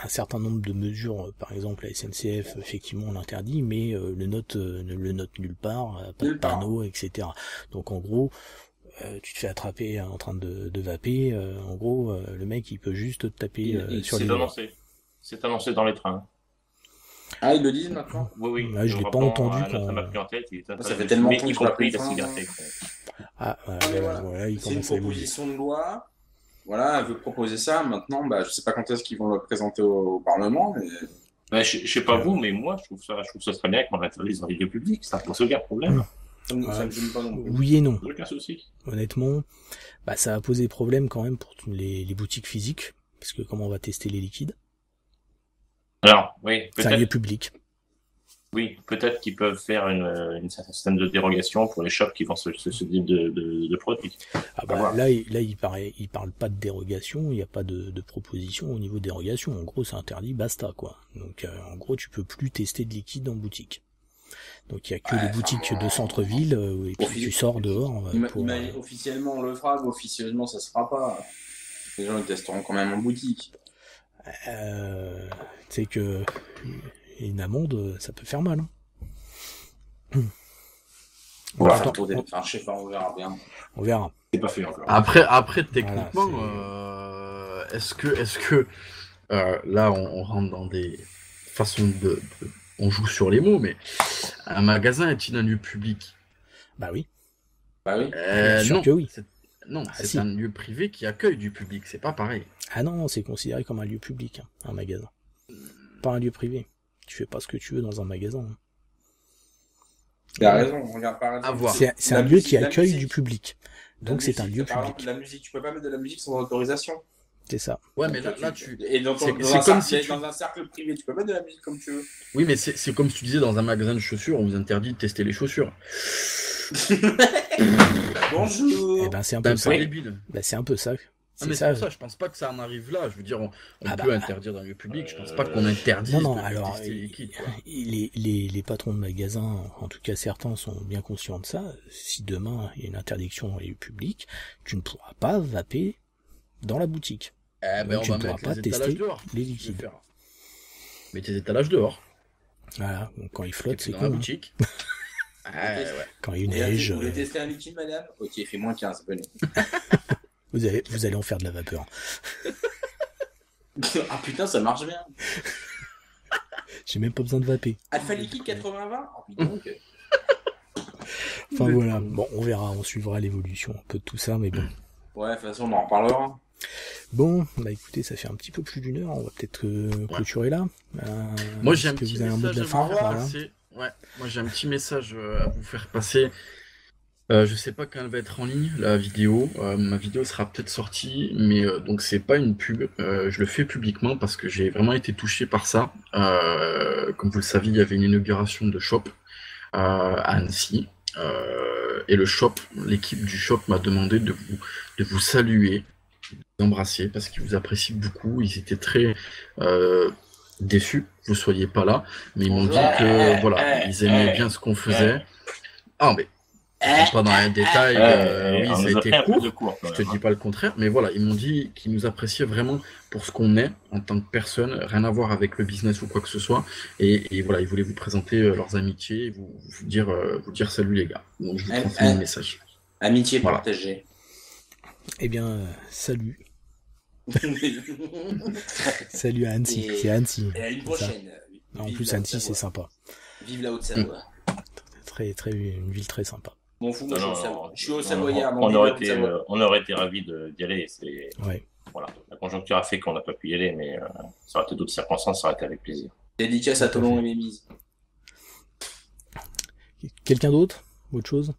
un certain nombre de mesures, par exemple la SNCF, effectivement on l'interdit, mais le note nulle part, pas de panneau, etc. Donc en gros, tu te fais attraper en train de vaper, en gros le mec il peut juste te taper sur les doigts. C'est annoncé dans les trains. Ah, ils le disent maintenant? Oui. Là, je l'ai pas entendu quand... Ça fait tellement longtemps que je l'ai pris la cigarette. Voilà, c'est une proposition de loi. Voilà, elle veut proposer ça. Maintenant, je sais pas quand est-ce qu'ils vont le présenter au Parlement, mais... Je sais pas vous, mais moi, je trouve ça très bien qu'on l'interdise dans les lieux publics. Ça pose aucun problème. Ça me gêne pas non plus. Oui et non. Aucun souci. Honnêtement, ça va poser problème quand même pour les boutiques physiques, parce que comment on va tester les liquides? Alors, oui, c'est un lieu public. Oui, peut-être qu'ils peuvent faire une certaine système de dérogation pour les shops qui vendent ce type de produits. Là, il parle pas de dérogation, il n'y a pas de proposition au niveau de dérogation. En gros, c'est interdit, basta, quoi. Donc, en gros, tu peux plus tester de liquide en boutique. Donc, il y a que les boutiques de centre-ville, et puis tu sors dehors. Officiellement, on le fera, mais officieusement, ça se fera pas. Les gens, ils testeront quand même en boutique. Tu sais que... une amende, ça peut faire mal. On va faire tour des... je sais pas, on verra bien. On verra. C'est pas fait encore. Après techniquement, voilà, est-ce que là, on rentre dans des façons on joue sur les mots, mais un magasin est-il un lieu public? Bah oui. Bien sûr que oui. C'est un lieu privé qui accueille du public, c'est pas pareil. Ah non, c'est considéré comme un lieu public, un magasin. Pas un lieu privé. Tu fais pas ce que tu veux dans un magasin. Tu as raison, on regarde par exemple. C'est un lieu qui accueille du public. Donc c'est un lieu public. La musique, tu peux pas mettre de la musique sans autorisation. C'est ça. Ouais, mais là tu... Et dans C'est un comme cercle, si tu... dans un cercle privé, tu peux mettre de la musique comme tu veux. Oui, mais c'est comme si tu disais dans un magasin de chaussures, on vous interdit de tester les chaussures. Bonjour. Eh ben, c'est un C'est peu un ça. peu débile. Bah, c'est un peu ça. Ah, mais c'est pour ça, je pense pas que ça en arrive là. Je veux dire, on peut interdire dans le public. Je pense pas qu'on interdise Non, de alors, tester les liquides, quoi. les patrons de magasins, en tout cas certains, sont bien conscients de ça. Si demain il y a une interdiction dans les lieux publics, tu ne pourras pas vaper dans la boutique. Eh ben, tu on ne va pourras mettre pas les tester étalages dehors. les Je vais liquides. faire. Mettez les étalages dehors. Voilà, donc quand il flotte, c'est dans la con. Hein. boutique. Ouais. Quand il Et neige, vous voulez tester un liquide, madame? Ok, il fait moins 15, venez. vous allez en faire de la vapeur. Ah putain, ça marche bien. J'ai même pas besoin de vaper. Alpha liquide 80-20? Oh putain, ok. Enfin voilà, bon, on verra, on suivra l'évolution un peu de tout ça, mais bon. Ouais, de toute façon, on en reparlera. Bon, bah écoutez, ça fait un petit peu plus d'une heure, on va peut-être clôturer là. Moi j'ai un est-ce que petit vous avez un mot de message la à fin vous faire par là passer. Ouais, moi j'ai un petit message à vous faire passer. Je sais pas quand elle va être en ligne, la vidéo. Ma vidéo sera peut-être sortie, mais donc c'est pas une pub. Je le fais publiquement parce que j'ai vraiment été touché par ça. Comme vous le savez, il y avait une inauguration de shop à Annecy. Et le shop, l'équipe du shop m'a demandé de vous saluer, de vous embrasser parce qu'ils vous apprécient beaucoup. Ils étaient très déçus que vous soyez pas là, mais ils m'ont dit que voilà, ils aimaient bien ce qu'on faisait. Ah mais pas dans les détails, oui, ça a été court. Je te dis pas le contraire, mais voilà, ils m'ont dit qu'ils nous appréciaient vraiment pour ce qu'on est en tant que personne, rien à voir avec le business ou quoi que ce soit. Et voilà, ils voulaient vous présenter leurs amitiés, vous dire salut les gars. Donc je vous transmets le message. Amitié Voilà. partagée. Eh bien, salut. Salut à Annecy, c'est Annecy. Et à une prochaine. En plus, Annecy, c'est sympa. Vive la Haute-Savoie. Une ville très sympa. M'en fous, moi, je suis au Non, Savoyard. on aurait été ravis d'y aller. Ouais. Voilà. La conjoncture a fait qu'on n'a pas pu y aller, mais ça aurait été d'autres circonstances, ça aurait été avec plaisir. Dédicace à Tolon et Mémise. Quelqu'un d'autre? Autre chose?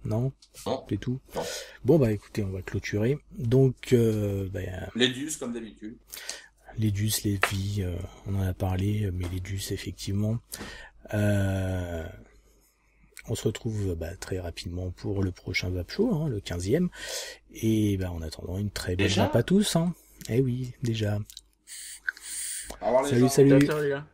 Non? Non. C'est tout? Non. Bon, bah écoutez, on va clôturer. Donc, Les dus, comme d'habitude. les dus, les vies, on en a parlé, mais les dus, effectivement. On se retrouve très rapidement pour le prochain Vap Show, hein, le 15e. Et en attendant, une très belle vape à tous. Hein. Eh oui, déjà. Au revoir, les gens. Salut. Ciao, les gars.